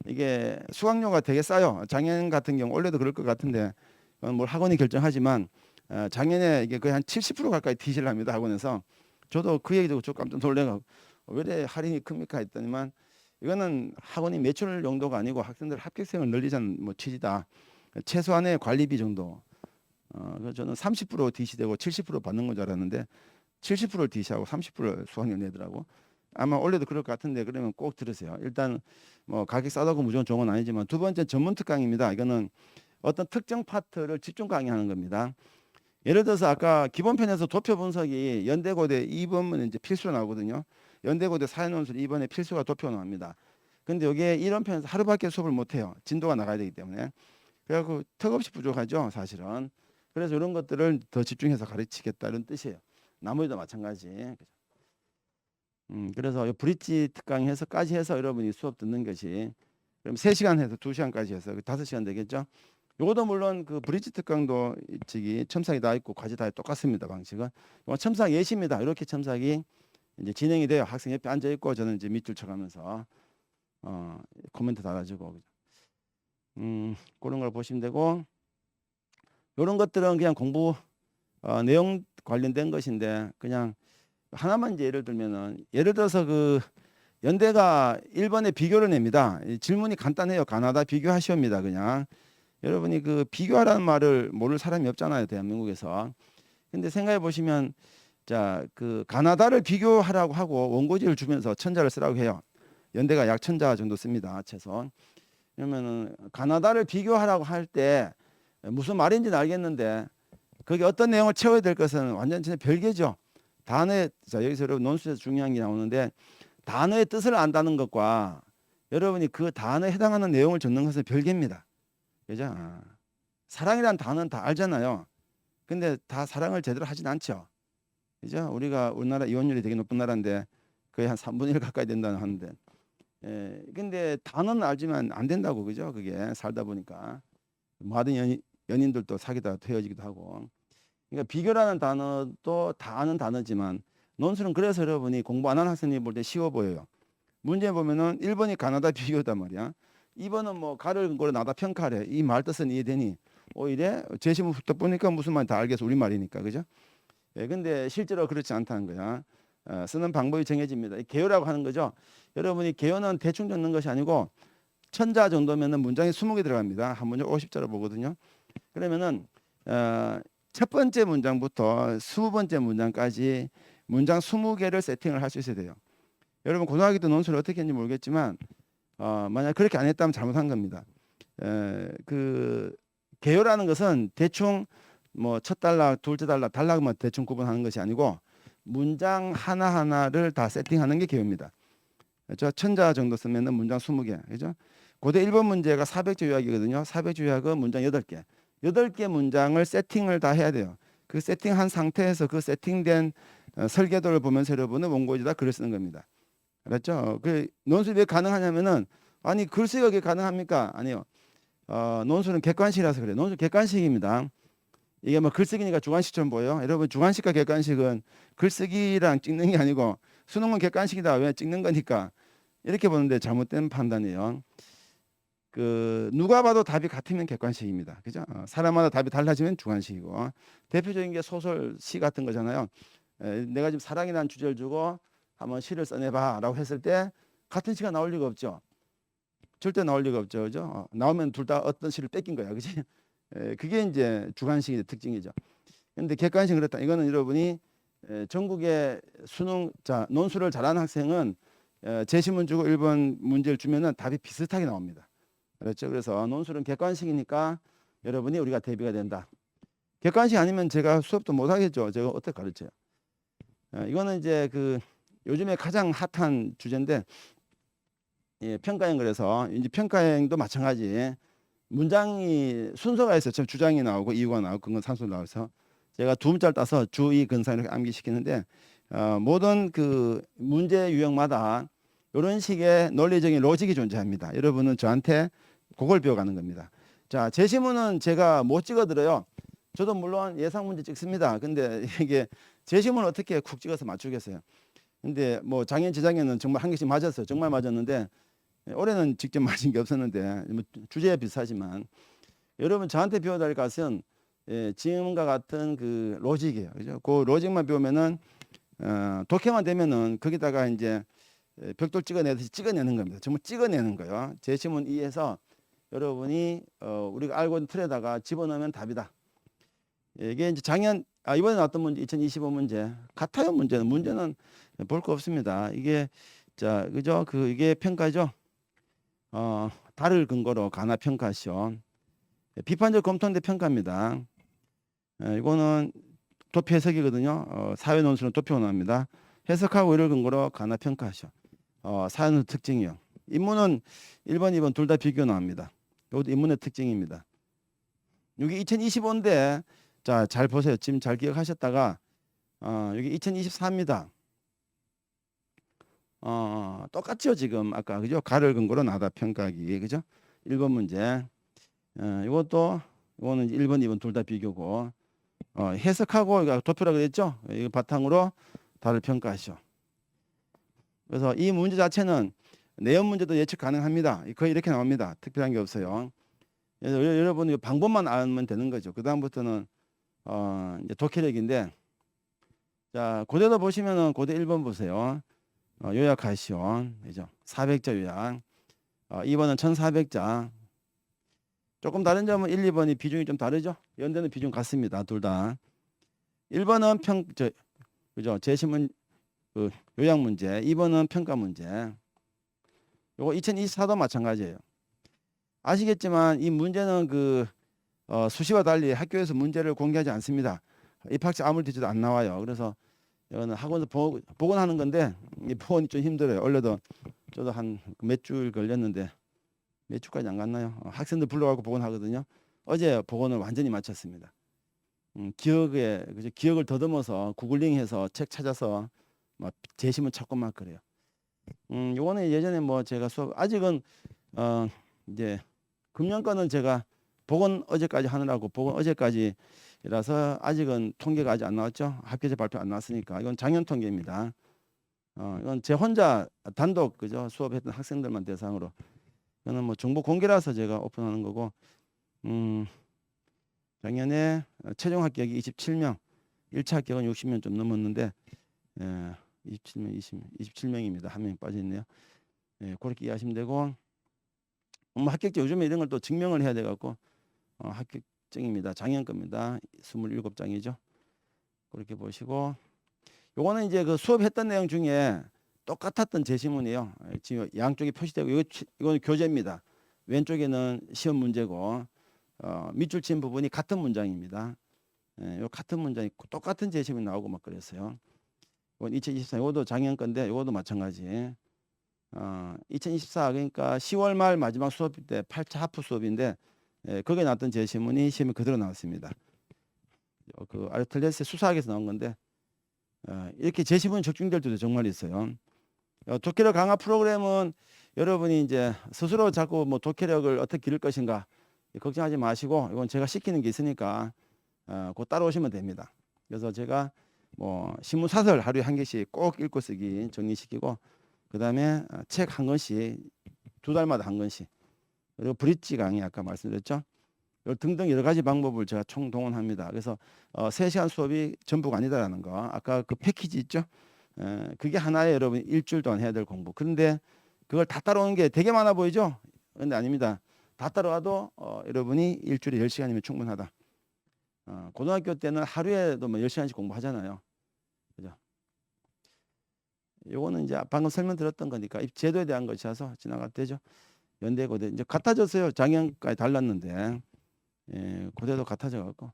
Speaker 1: 이게 수강료가 되게 싸요. 작년 같은 경우 원래도 그럴 것 같은데 뭘 학원이 결정하지만 작년에 이게 거의 한 70% 가까이 디실 합니다. 학원에서. 저도 그 얘기 듣고 좀 깜짝 놀래가지고 왜 이래 할인이 큽니까 했더니만 이거는 학원이 매출 용도가 아니고 학생들 합격생을 늘리자는 뭐 취지다. 최소한의 관리비 정도. 그래서 저는 30% 디시되고 70% 받는 건 줄 알았는데 70%를 디시하고 30% 수강료 내더라고. 아마 원래도 그럴 것 같은데 그러면 꼭 들으세요. 일단 뭐 가격 싸다고 무조건 좋은 건 아니지만 두 번째 전문 특강입니다. 이거는 어떤 특정 파트를 집중 강의하는 겁니다. 예를 들어서 아까 기본편에서 도표 분석이 연대고대 2번은 이제 필수로 나오거든요. 연대고대 사회논술 2번에 필수가 도표가 나옵니다. 근데 여기에 이런 편에서 하루밖에 수업을 못 해요. 진도가 나가야 되기 때문에. 그래갖고 턱없이 부족하죠, 사실은. 그래서 이런 것들을 더 집중해서 가르치겠다 이런 뜻이에요. 나머지도 마찬가지. 그래서 브릿지 특강 해서까지 해서 여러분이 수업 듣는 것이 그럼 3시간 해서 2시간까지 해서 5시간 되겠죠. 요것도 물론 그 브릿지 특강도 저기 첨삭이 다 있고 과제 다 똑같습니다. 방식은 첨삭 예시입니다. 이렇게 첨삭이 이제 진행이 돼요. 학생 옆에 앉아 있고 저는 이제 밑줄 쳐가면서 코멘트 달아주고 그런 걸 보시면 되고 이런 것들은 그냥 공부 내용 관련된 것인데 그냥 하나만 이제 예를 들면은 예를 들어서 그 연대가 1번에 비교를 냅니다. 질문이 간단해요. 가나다 비교하시옵니다. 그냥 여러분이 그 비교하라는 말을 모를 사람이 없잖아요. 대한민국에서. 근데 생각해 보시면 자, 그 가나다를 비교하라고 하고 원고지를 주면서 천자를 쓰라고 해요. 연대가 약 1000자 정도 씁니다. 최소. 그러면은 가나다를 비교하라고 할 때 무슨 말인지는 알겠는데 거기 어떤 내용을 채워야 될 것은 완전 별개죠. 단어의 자 여기서 여러분 논술에서 중요한 게 나오는데 단어의 뜻을 안다는 것과 여러분이 그 단어에 해당하는 내용을 적는 것은 별개입니다. 그죠? 사랑이란 단어는 다 알잖아요. 근데 다 사랑을 제대로 하진 않죠. 그죠? 우리가 우리나라 이혼율이 되게 높은 나라인데 거의 한 3분의 1 가까이 된다는 하는데 근데 단어는 알지만 안 된다고 그죠? 그게 살다 보니까 모든 연인들도 사귀다가 헤어지기도 하고 그러니까 비교라는 단어도 다 아는 단어지만 논술은 그래서 여러분이 공부 안 하는 학생이 볼 때 쉬워 보여요. 문제 보면은 1번이 가나다 비교단 말이야. 2번은 뭐 가를 근거로 나다 평가래. 이 말 뜻은 이해되니? 이래 제시문부터 보니까 무슨 말인지 다 알겠어. 우리말이니까. 그죠? 근데 실제로 그렇지 않다는 거야. 쓰는 방법이 정해집니다. 개요라고 하는 거죠. 여러분이 개요는 대충 적는 것이 아니고 천자 정도면은 문장이 20개 들어갑니다. 한 문장 50자로 보거든요. 그러면은 첫 번째 문장부터 20번째 문장까지 문장 20개를 세팅을 할 수 있어야 돼요. 여러분 고등학교 때 논술을 어떻게 했는지 모르겠지만 만약 그렇게 안 했다면 잘못한 겁니다. 그 개요라는 것은 대충 뭐 첫 단락, 둘째 단락, 단락만 대충 구분하는 것이 아니고 문장 하나하나를 다 세팅하는 게 개요입니다. 저 천자 정도 쓰면은 문장 20개. 그죠? 고대 1번 문제가 400조 요약이거든요. 400조 요약은 문장 8개. 8개 문장을 세팅을 다 해야 돼요. 그 세팅한 상태에서 그 세팅된 설계도를 보면서 여러분은 원고지다 글을 쓰는 겁니다. 알았죠? 그 논술이 왜 가능하냐면은 아니 글쓰기가 왜 가능합니까? 아니요. 논술은 객관식이라서 그래요. 논술 객관식입니다. 이게 뭐 글쓰기니까 주관식처럼 보여요. 여러분 주관식과 객관식은 글쓰기랑 찍는 게 아니고 수능은 객관식이다. 왜 찍는 거니까 이렇게 보는데 잘못된 판단이에요. 그 누가 봐도 답이 같으면 객관식입니다. 그죠? 사람마다 답이 달라지면 주관식이고 대표적인 게 소설 시 같은 거잖아요. 내가 지금 사랑이라는 주제를 주고 한번 시를 써내봐라고 했을 때 같은 시가 나올 리가 없죠. 절대 나올 리가 없죠. 그죠? 나오면 둘 다 어떤 시를 뺏긴 거야. 그지? 그게 이제 주관식의 특징이죠. 근데 객관식은 그렇다. 이거는 여러분이 전국의 수능 자 논술을 잘하는 학생은 제시문 주고 1번 문제를 주면은 답이 비슷하게 나옵니다. 그렇죠? 그래서 논술은 객관식이니까 여러분이 우리가 대비가 된다. 객관식 아니면 제가 수업도 못 하겠죠. 제가 어떻게 가르쳐요? 이거는 이제 그 요즘에 가장 핫한 주제인데 평가형 그래서 이제 평가형도 마찬가지 문장이 순서가 있어요. 지금 주장이 나오고 이유가 나오고 그건 산수 나와서 제가 두 문자를 따서 주의 근상 이렇게 암기시키는데 모든 그 문제 유형마다 이런 식의 논리적인 로직이 존재합니다. 여러분은 저한테 그걸 배워가는 겁니다. 자, 제시문은 제가 못 찍어드려요. 저도 물론 예상 문제 찍습니다. 근데 이게 제시문을 어떻게 쿡 찍어서 맞추겠어요. 근데 뭐 작년 재작년은 정말 한 개씩 맞았어요. 정말 맞았는데 올해는 직접 맞은 게 없었는데 뭐 주제에 비슷하지만 여러분 저한테 배워달릴 것은 지금과 같은 그 로직이에요. 그죠? 그 로직만 배우면은 독해만 되면은 거기다가 이제 벽돌 찍어내듯이 찍어내는 겁니다. 정말 찍어내는 거예요. 제시문 2에서 여러분이 우리가 알고 있는 틀에다가 집어넣으면 답이다. 이게 이제 작년 이번에 나왔던 문제 2025 문제 같아요. 문제는 볼 거 없습니다. 이게 자 그죠? 그 이게 평가죠. 달을 근거로 가나 평가시오. 비판적 검토인데 평가입니다. 이거는 도표 해석이거든요. 사회 논술은 도표 원어입니다. 해석하고 이를 근거로 가나 평가하시오. 사회의 특징이요. 인문은 1번, 2번 둘 다 비교 나옵니다. 이것도 인문의 특징입니다. 여기 2025인데 자, 잘 보세요. 지금 잘 기억하셨다가 여기 2024입니다. 똑같죠 지금 아까 그죠? 가를 근거로 나다 평가하기 그죠? 1번 문제. 이거는 1번, 2번 둘 다 비교고 해석하고 이거 도표라 그랬죠? 이거 바탕으로 달을 평가하시오. 그래서 이 문제 자체는 내연 문제도 예측 가능합니다. 거의 이렇게 나옵니다. 특별한 게 없어요. 그래서 여러분 방법만 알면 되는 거죠. 그 다음부터는 이제 독해력인데 자 고대도 보시면은 고대 1번 보세요. 요약하시오. 그죠? 400자 요약. 2번은 1400자. 조금 다른 점은 1, 2번이 비중이 좀 다르죠? 연대는 비중 같습니다. 둘 다. 1번은 그죠? 제시문 그 요약 문제. 2번은 평가 문제. 요거 2024도 마찬가지예요. 아시겠지만 이 문제는 그 수시와 달리 학교에서 문제를 공개하지 않습니다. 입학자 아무리 뒤져도 안 나와요. 그래서 이거는 학원에서 복원하는 건데 이 복원이 좀 힘들어요. 원래도 저도 한 몇 주 걸렸는데 몇 주까지 안 갔나요? 학생들 불러가고 복원하거든요. 어제 복원을 완전히 마쳤습니다. 기억을 더듬어서 구글링해서 책 찾아서 막 제시문 찾고 막 그래요. 요거는 예전에 뭐 제가 수업 아직은 이제 금년거는 제가 복원 어제까지 하느라고 복원 어제까지라서 아직은 통계가 아직 안 나왔죠. 합계자 발표 안 나왔으니까 이건 작년 통계입니다. 이건 제 혼자 단독 그죠 수업했던 학생들만 대상으로 이거는 뭐 정보 공개라서 제가 오픈하는 거고 작년에 최종 합격이 27명 1차 합격은 60명 좀 넘었는데 27명입니다. 한 명 빠져있네요. 그렇게 이해하시면 되고 합격자 요즘에 이런 걸 또 증명을 해야 돼 갖고 합격증입니다. 작년 겁니다. 27장이죠. 그렇게 보시고 요거는 이제 그 수업했던 내용 중에 똑같았던 제시문이에요. 지금 양쪽이 표시되고 이거는 교재입니다. 왼쪽에는 시험 문제고 밑줄 친 부분이 같은 문장입니다. 요 같은 문장이 똑같은 제시문이 나오고 막 그랬어요. 이건 2023 이것도 작년 건데 이것도 마찬가지. 2024 그러니까 10월 말 마지막 수업 때 8차 하프 수업인데 거기에 나왔던 제 시문이 시험에 그대로 나왔습니다. 그 아리스토텔레스의 수사학에서 나온 건데 이렇게 제 시문이 적중될 때도 정말 있어요. 독해력 강화 프로그램은 여러분이 이제 스스로 자꾸 뭐 독해력을 어떻게 기를 것인가 걱정하지 마시고 이건 제가 시키는 게 있으니까 곧 따라오시면 됩니다. 그래서 제가 뭐 신문 사설 하루에 한 개씩 꼭 읽고 쓰기 정리시키고 그다음에 책 한 권씩 2달마다 한 권씩 그리고 브릿지 강의 아까 말씀드렸죠. 등등 여러 가지 방법을 제가 총동원합니다. 그래서 3시간 수업이 전부가 아니다라는 거. 아까 그 패키지 있죠. 그게 하나에 여러분 일주일 동안 해야 될 공부. 그런데 그걸 다 따라오는 게 되게 많아 보이죠. 그런데 아닙니다. 다 따라와도 여러분이 일주일에 10시간이면 충분하다. 고등학교 때는 하루에도 뭐 10시간씩 공부하잖아요. 그죠? 요거는 이제 방금 설명드렸던 거니까 제도에 대한 것이라서 지나가도 되죠. 연대 고대 이제 같아졌어요. 작년까지 달랐는데 고대도 같아져 갖고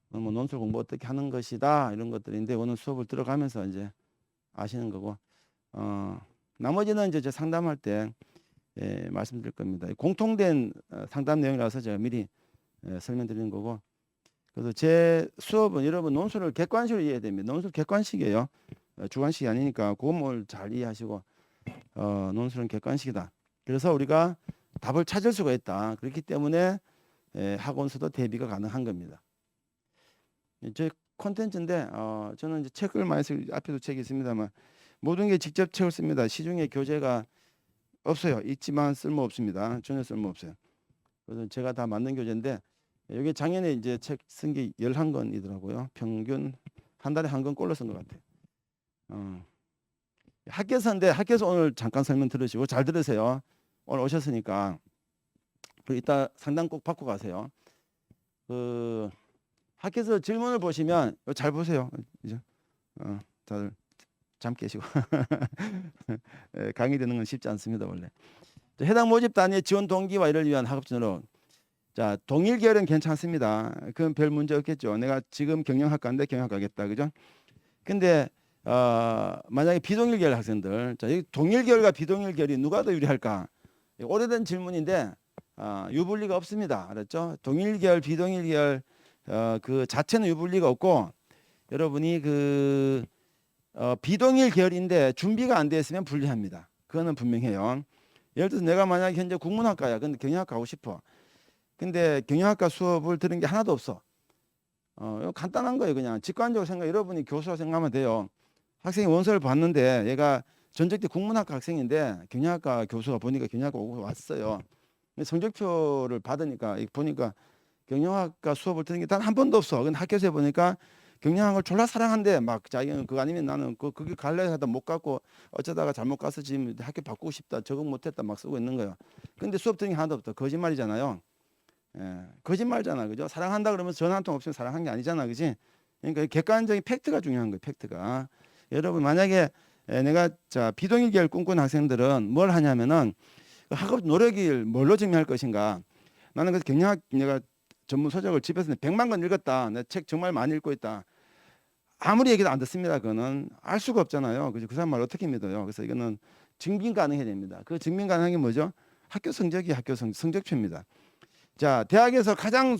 Speaker 1: 뭐 논술 공부 어떻게 하는 것이다 이런 것들인데 오늘 수업을 들어가면서 이제 아시는 거고 나머지는 이제 상담할 때 말씀드릴 겁니다. 공통된 상담 내용이라서 제가 미리 설명드리는 거고 그래서 제 수업은 여러분 논술을 객관식으로 이해해야 됩니다. 논술 객관식이에요. 주관식이 아니니까 그걸 잘 이해하시고 논술은 객관식이다. 그래서 우리가 답을 찾을 수가 있다. 그렇기 때문에 학원서도 대비가 가능한 겁니다. 제 콘텐츠인데 저는 이제 책을 많이 쓰고 앞에도 책이 있습니다만 모든 게 직접 책을 씁니다. 시중에 교재가 없어요. 있지만 쓸모 없습니다. 전혀 쓸모 없어요. 그래서 제가 다 만든 교재인데 여기 작년에 이제 책 쓴 게 11권이더라고요. 평균 한 달에 한 권 꼴로 쓴 것 같아요. 학교서인데 학교에서 오늘 잠깐 설명 들으시고 잘 들으세요. 오늘 오셨으니까 그리고 이따 상담 꼭 받고 가세요. 그 학교에서 질문을 보시면 잘 보세요. 이제 다들 잠 깨시고 강의 듣는 건 쉽지 않습니다 원래. 해당 모집 단위의 지원 동기와 이를 위한 학업 전형. 자 동일 계열은 괜찮습니다. 그건 별 문제 없겠죠. 내가 지금 경영학과인데 경영학과겠다, 그죠? 근데 만약에 비동일 계열 학생들, 자 이 동일 계열과 비동일 계열이 누가 더 유리할까? 오래된 질문인데 유불리가 없습니다. 알았죠? 동일 계열, 비동일 계열 그 자체는 유불리가 없고 여러분이 그 비동일 계열인데 준비가 안 되어 있으면 불리합니다. 그거는 분명해요. 예를 들어서 내가 만약에 현재 국문학과야. 근데 경영학과 가고 싶어. 근데 경영학과 수업을 들은 게 하나도 없어. 이거 간단한 거예요. 그냥 직관적으로 생각, 여러분이 교수라 생각하면 돼요. 학생이 원서를 봤는데 얘가 전적 때 국문학과 학생인데 경영학과 교수가 보니까 경영학과 오고 왔어요. 성적표를 받으니까 보니까 경영학과 수업을 듣는 게 단 한 번도 없어. 근데 학교에서 해보니까 경영학을 졸라 사랑한대. 막 자기는 그거 아니면 나는 그게 갈래 하다 못 갔고 어쩌다가 잘못 가서 지금 학교 바꾸고 싶다. 적응 못했다. 막 쓰고 있는 거예요. 근데 수업 듣는 게 하나도 없다. 거짓말이잖아요. 거짓말잖아. 그죠? 사랑한다 그러면서 전화 한 통 없으면 사랑한 게 아니잖아. 그지? 그러니까 객관적인 팩트가 중요한 거예요. 팩트가. 여러분 만약에 내가 자 비동일 계열 꿈꾸는 학생들은 뭘 하냐면은 학업 노력을 뭘로 증명할 것인가. 나는 그래서 경영학 내가 전문 서적을 집에서 100만 권 읽었다. 내 책 정말 많이 읽고 있다. 아무리 얘기도 안 듣습니다. 그거는 알 수가 없잖아요. 그죠? 그 사람 말 어떻게 믿어요? 그래서 이거는 증빙 가능해야 됩니다. 그 증빙 가능한 게 뭐죠? 학교 성적이 성적표입니다. 자, 대학에서 가장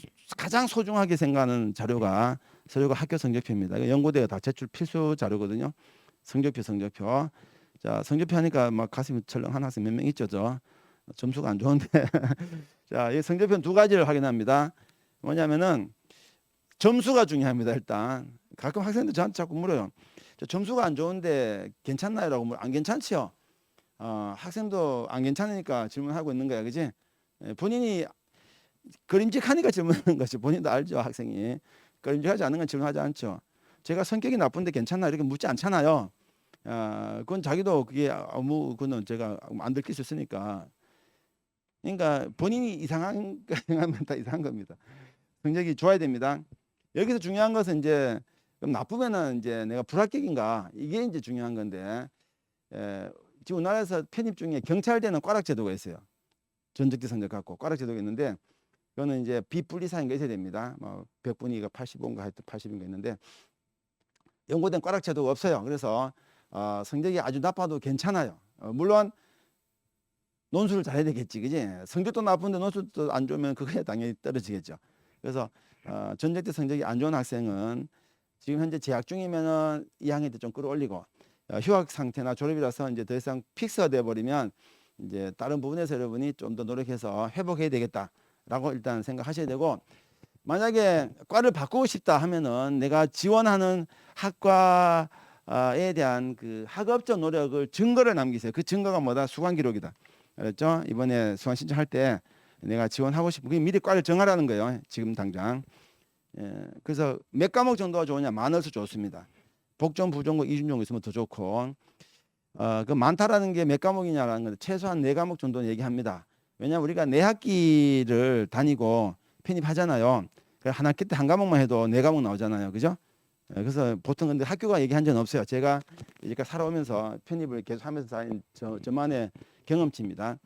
Speaker 1: 소중하게 생각하는 자료가 학교 성적표입니다. 이거 연고대가 다 제출 필수 자료거든요. 성적표. 자, 성적표 하니까 막 가슴이 철렁한 학생 몇 명 있죠, 점수가 안 좋은데. 자, 이 성적표는 2가지를 확인합니다. 뭐냐면은 점수가 중요합니다. 일단 가끔 학생들 저한테 자꾸 물어요. 저 점수가 안 좋은데 괜찮나요?라고 물어. 안 괜찮지요. 학생도 안 괜찮으니까 질문하고 있는 거야, 그지? 본인이 그림직하니까 질문하는 거죠. 본인도 알죠, 학생이. 그림직하지 않은 건 질문하지 않죠. 제가 성격이 나쁜데 괜찮나 이렇게 묻지 않잖아요. 그건 자기도 그게 아무 그는 제가 안 들킬 수 있으니까. 그러니까 본인이 이상한 거면 다 이상한 겁니다. 성적이 좋아야 됩니다. 여기서 중요한 것은 이제 그럼 나쁘면은 이제 내가 불합격인가 이게 이제 중요한 건데 지금 우리나라에서 편입 중에 경찰대는 꽈락 제도가 있어요. 전적지 성적 갖고 꽈락 제도가 있는데 그거는 이제 비분리사인가 있어야 됩니다. 뭐 100분위가 85인가 하여튼 80인가 있는데 연고된 꽈락 제도가 없어요. 그래서 성적이 아주 나빠도 괜찮아요. 물론 논술을 잘해야 되겠지, 그지? 성적도 나쁜데 논술도 안 좋으면 그거야 당연히 떨어지겠죠. 그래서 전적 때 성적이 안 좋은 학생은 지금 현재 재학 중이면은 2학년 때 좀 끌어올리고 휴학 상태나 졸업이라서 이제 더 이상 픽스가 돼 버리면 이제 다른 부분에서 여러분이 좀 더 노력해서 회복해야 되겠다라고 일단 생각하셔야 되고, 만약에 과를 바꾸고 싶다 하면은 내가 지원하는 학과에 대한 그 학업적 노력을 증거를 남기세요. 그 증거가 뭐다? 수강 기록이다. 알았죠? 이번에 수강 신청할 때 내가 지원하고 싶은 그 미리 과를 정하라는 거예요. 지금 당장. 그래서 몇 과목 정도가 좋으냐? 많아서 좋습니다. 복전, 부전고, 이준전고 있으면 더 좋고, 그 많다라는 게 몇 과목이냐라는 건데 최소한 4과목 정도는 얘기합니다. 왜냐하면 우리가 4학기를 다니고 편입하잖아요. 한 학기 때 한 과목만 해도 4과목 나오잖아요. 그죠? 그래서 보통 근데 학교가 얘기한 적은 없어요. 제가 이제까지 살아오면서 편입을 계속 하면서 쌓인 저만의 경험치입니다.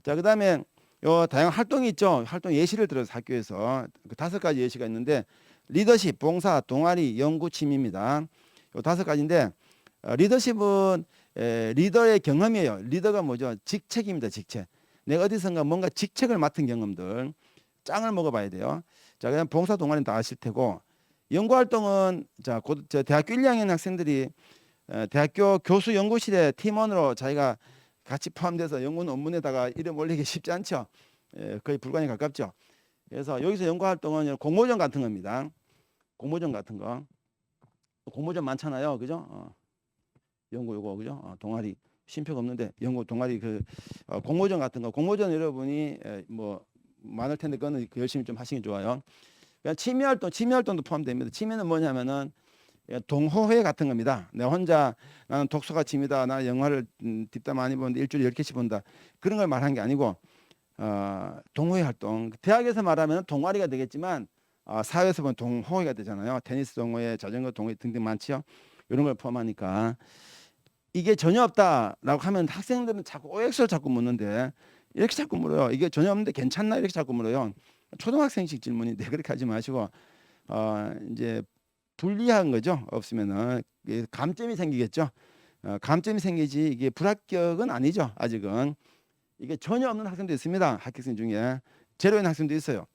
Speaker 1: 자, 그 다음에 요 다양한 활동이 있죠. 활동 예시를 들어서 학교에서 그 5가지 예시가 있는데, 리더십, 봉사, 동아리, 연구, 취미입니다. 요 5가지인데 리더십은 리더의 경험이에요. 리더가 뭐죠? 직책입니다. 직책. 내가 어디선가 뭔가 직책을 맡은 경험들, 짱을 먹어봐야 돼요. 자, 그다음 봉사, 동아리는 다 아실 테고, 연구 활동은 저 대학교 1, 2학년 학생들이 대학교 교수 연구실에 팀원으로 자기가 같이 포함돼서 연구 논문에다가 이름 올리기 쉽지 않죠. 거의 불가능에 가깝죠. 그래서 여기서 연구 활동은 공모전 같은 겁니다. 공모전 같은 거. 공모전 많잖아요. 그죠? 연구 요거 그죠? 동아리 쉼표가 없는데 연구 동아리 공모전 같은 거. 공모전 여러분이 뭐 많을 텐데 그거는 열심히 좀 하시는 게 좋아요. 그냥 취미 활동도 포함됩니다. 취미는 뭐냐면은 동호회 같은 겁니다. 내가 혼자 나는 독서가 취미다. 나 영화를 뒷담 많이 보는데 일주일에 10개씩 본다. 그런 걸 말한 게 아니고 동호회 활동. 대학에서 말하면 동아리가 되겠지만 사회에서 보면 동호회가 되잖아요. 테니스 동호회, 자전거 동호회 등등 많지요. 이런 걸 포함하니까 이게 전혀 없다라고 하면 학생들은 자꾸 OX를 자꾸 묻는데, 이렇게 자꾸 물어요. 이게 전혀 없는데 괜찮나? 이렇게 자꾸 물어요. 초등학생식 질문인데 그렇게 하지 마시고 이제 불리한 거죠. 없으면은 감점이 생기겠죠. 감점이 생기지 이게 불합격은 아니죠. 아직은. 이게 전혀 없는 학생도 있습니다. 합격생 중에 제로인 학생도 있어요.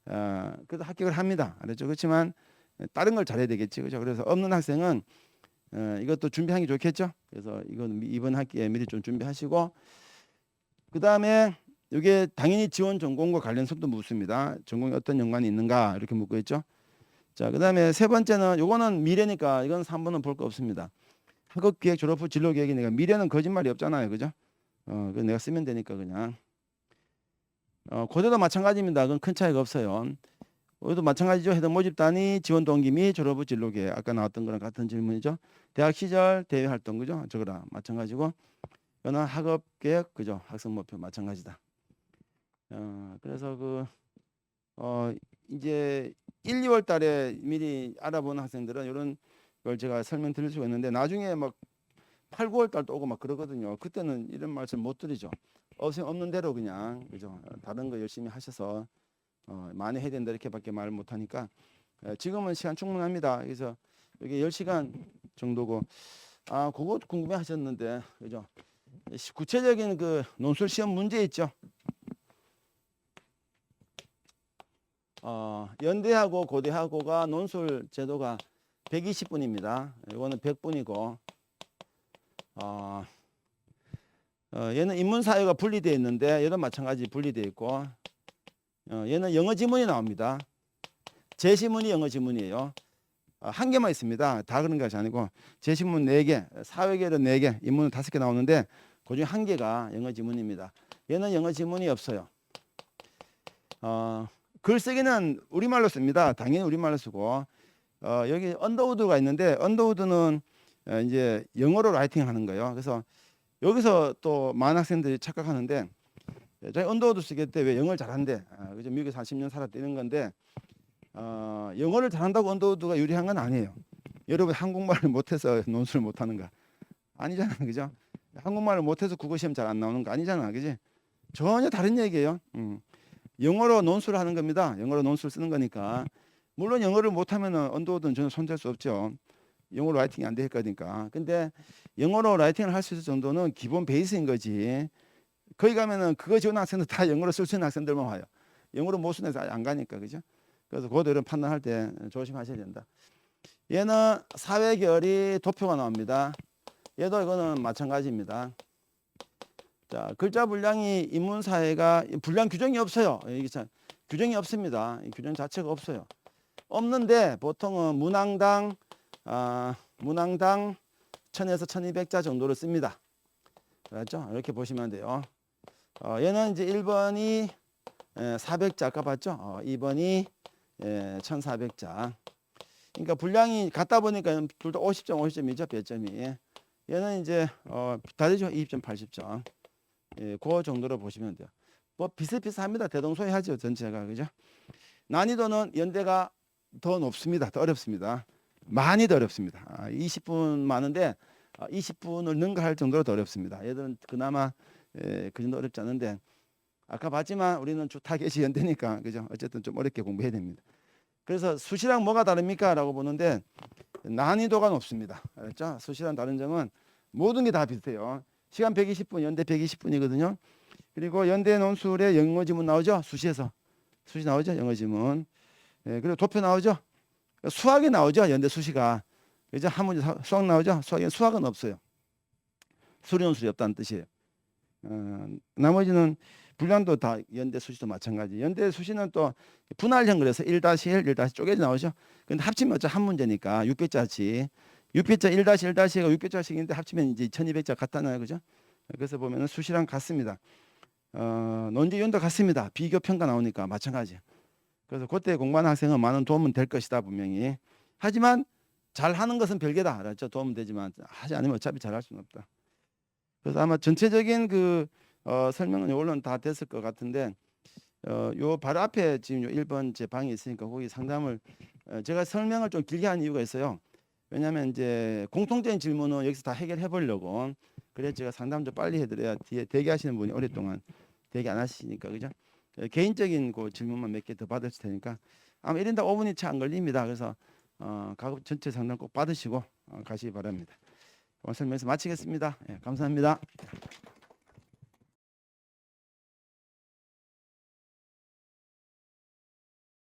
Speaker 1: 그래도 합격을 합니다. 알았죠? 그렇지만 다른 걸 잘해야 되겠지, 그죠? 그래서 없는 학생은 이것도 준비하기 좋겠죠. 그래서 이건 이번 학기에 미리 좀 준비하시고, 그 다음에 이게 당연히 지원 전공과 관련성도 묻습니다. 전공이 어떤 연관이 있는가 이렇게 묻고 있죠. 자, 그 다음에 세 번째는 요거는 미래니까 이건 3번은 볼 거 없습니다. 학업기획, 졸업 후 진로계획이 내가 미래는 거짓말이 없잖아요, 그죠? 그 내가 쓰면 되니까 그냥. 고대도 마찬가지입니다. 그건 큰 차이가 없어요. 여기도 마찬가지죠. 해당 모집 단위, 지원 동기 및 졸업 후 진로계획. 아까 나왔던 거랑 같은 질문이죠. 대학 시절 대외 활동, 그죠? 저거랑 마찬가지고. 이거는 학업계획, 그죠? 학생 목표 마찬가지다. 그래서 이제 1, 2월 달에 미리 알아보는 학생들은 이런 걸 제가 설명드릴 수가 있는데, 나중에 막 8, 9월 달도 오고 막 그러거든요. 그때는 이런 말씀 못 드리죠. 없는 대로 그냥, 그죠? 다른 거 열심히 하셔서 많이 해야 된다 이렇게밖에 말 못 하니까 지금은 시간 충분합니다. 그래서 여기 10시간 정도고, 그거 궁금해 하셨는데, 그죠? 구체적인 그 논술 시험 문제 있죠. 연대하고 고대하고가 논술 제도가 120분입니다. 이거는 100분이고, 얘는 인문사회가 분리되어 있는데 얘도 마찬가지 분리되어 있고, 얘는 영어 지문이 나옵니다. 제시문이 영어 지문이에요. 한 개만 있습니다. 다 그런 것이 아니고 제시문 4개, 사회계는 4개, 인문은 5개 나오는데 그중에 한 개가 영어 지문입니다. 얘는 영어 지문이 없어요. 글쓰기는 우리말로 씁니다. 당연히 우리말로 쓰고, 여기 언더우드가 있는데 언더우드는 이제 영어로 라이팅 하는 거예요. 그래서 여기서 또 많은 학생들이 착각하는데, 저희 언더우드 쓰기 때 왜 영어를 잘한대? 그죠? 미국에서 한 10년 살았다 이런 건데, 영어를 잘한다고 언더우드가 유리한 건 아니에요. 여러분 한국말을 못해서 논술을 못하는 거 아니잖아, 그죠? 한국말을 못해서 국어 시험 잘 안 나오는 거 아니잖아, 그지? 전혀 다른 얘기예요. 영어로 논술을 하는 겁니다. 영어로 논술 쓰는 거니까. 물론 영어를 못하면 언더우드는 전혀 손댈 수 없죠. 영어로 라이팅이 안 될 거니까. 근데 영어로 라이팅을 할 수 있을 정도는 기본 베이스인 거지. 거기 가면은 그거 지원 학생들 다 영어로 쓸 수 있는 학생들만 와요. 영어로 못 쓰는 애들 안 가니까 그죠? 그래서 그것도 이런 판단할 때 조심하셔야 된다. 얘는 사회결이 도표가 나옵니다. 얘도 이거는 마찬가지입니다. 자, 글자 분량이 인문사회가 분량 규정이 없어요. 이게 참 규정이 없습니다. 이 규정 자체가 없어요. 없는데 보통은 문항당 1000에서 1200자 정도를 씁니다. 알았죠? 이렇게 보시면 돼요. 얘는 이제 1번이 400자 아까 봤죠? 2번이 1400자. 그러니까 분량이 같다 보니까 둘 다 50점, 50점이죠. 배점이. 얘는 이제 다르죠. 20점, 80점. 예, 그 정도로 보시면 돼요. 뭐 비슷비슷합니다. 대동소이하죠. 전체가. 그죠? 난이도는 연대가 더 높습니다. 더 어렵습니다. 많이 더 어렵습니다. 20분 많은데 20분을 능가할 정도로 더 어렵습니다. 얘들은 그나마 그 정도 어렵지 않은데 아까 봤지만 우리는 주 타겟이 연대니까 그죠? 어쨌든 좀 어렵게 공부해야 됩니다. 그래서 수시랑 뭐가 다릅니까? 라고 보는데 난이도가 높습니다. 알았죠? 수시랑 다른 점은 모든 게 다 비슷해요. 시간 120분, 연대 120분이거든요. 그리고 연대 논술에 영어 지문 나오죠? 수시에서. 수시 나오죠? 영어 지문. 예, 그리고 도표 나오죠? 수학이 나오죠? 연대 수시가. 이제 한 문제 수학 나오죠? 수학은 없어요. 수리 논술이 없다는 뜻이에요. 나머지는 분량도 다 연대 수시도 마찬가지. 연대 수시는 또 분할형 그래서 1-1, 1- 쪼개져 나오죠. 근데 합치면 어차피 한 문제니까 600자치. 600자 1-1-1가 600자씩인데 합치면 이제 1200자 같잖아요. 그죠? 그래서 보면은 수시랑 같습니다. 논제 연도 같습니다. 비교 평가 나오니까 마찬가지. 그래서 그때 공부하는 학생은 많은 도움은 될 것이다 분명히. 하지만 잘하는 것은 별개다. 알았죠? 도움은 되지만 하지 않으면 어차피 잘할 수는 없다. 그래서 아마 전체적인 그 설명은 이걸로는 다 됐을 것 같은데 요 바로 앞에 지금 요 1번 제 방이 있으니까 거기 상담을 제가 설명을 좀 길게 한 이유가 있어요. 왜냐하면 이제 공통적인 질문은 여기서 다 해결해 보려고 그래서 제가 상담 좀 빨리 해드려야 뒤에 대기하시는 분이 오랫동안 대기 안 하시니까 그죠? 개인적인 그 질문만 몇 개 더 받으실 테니까 아마 1인당 5분이 채 안 걸립니다. 그래서 가급 전체 상담 꼭 받으시고 가시기 바랍니다. 오늘 설명에서 마치겠습니다. 예, 감사합니다.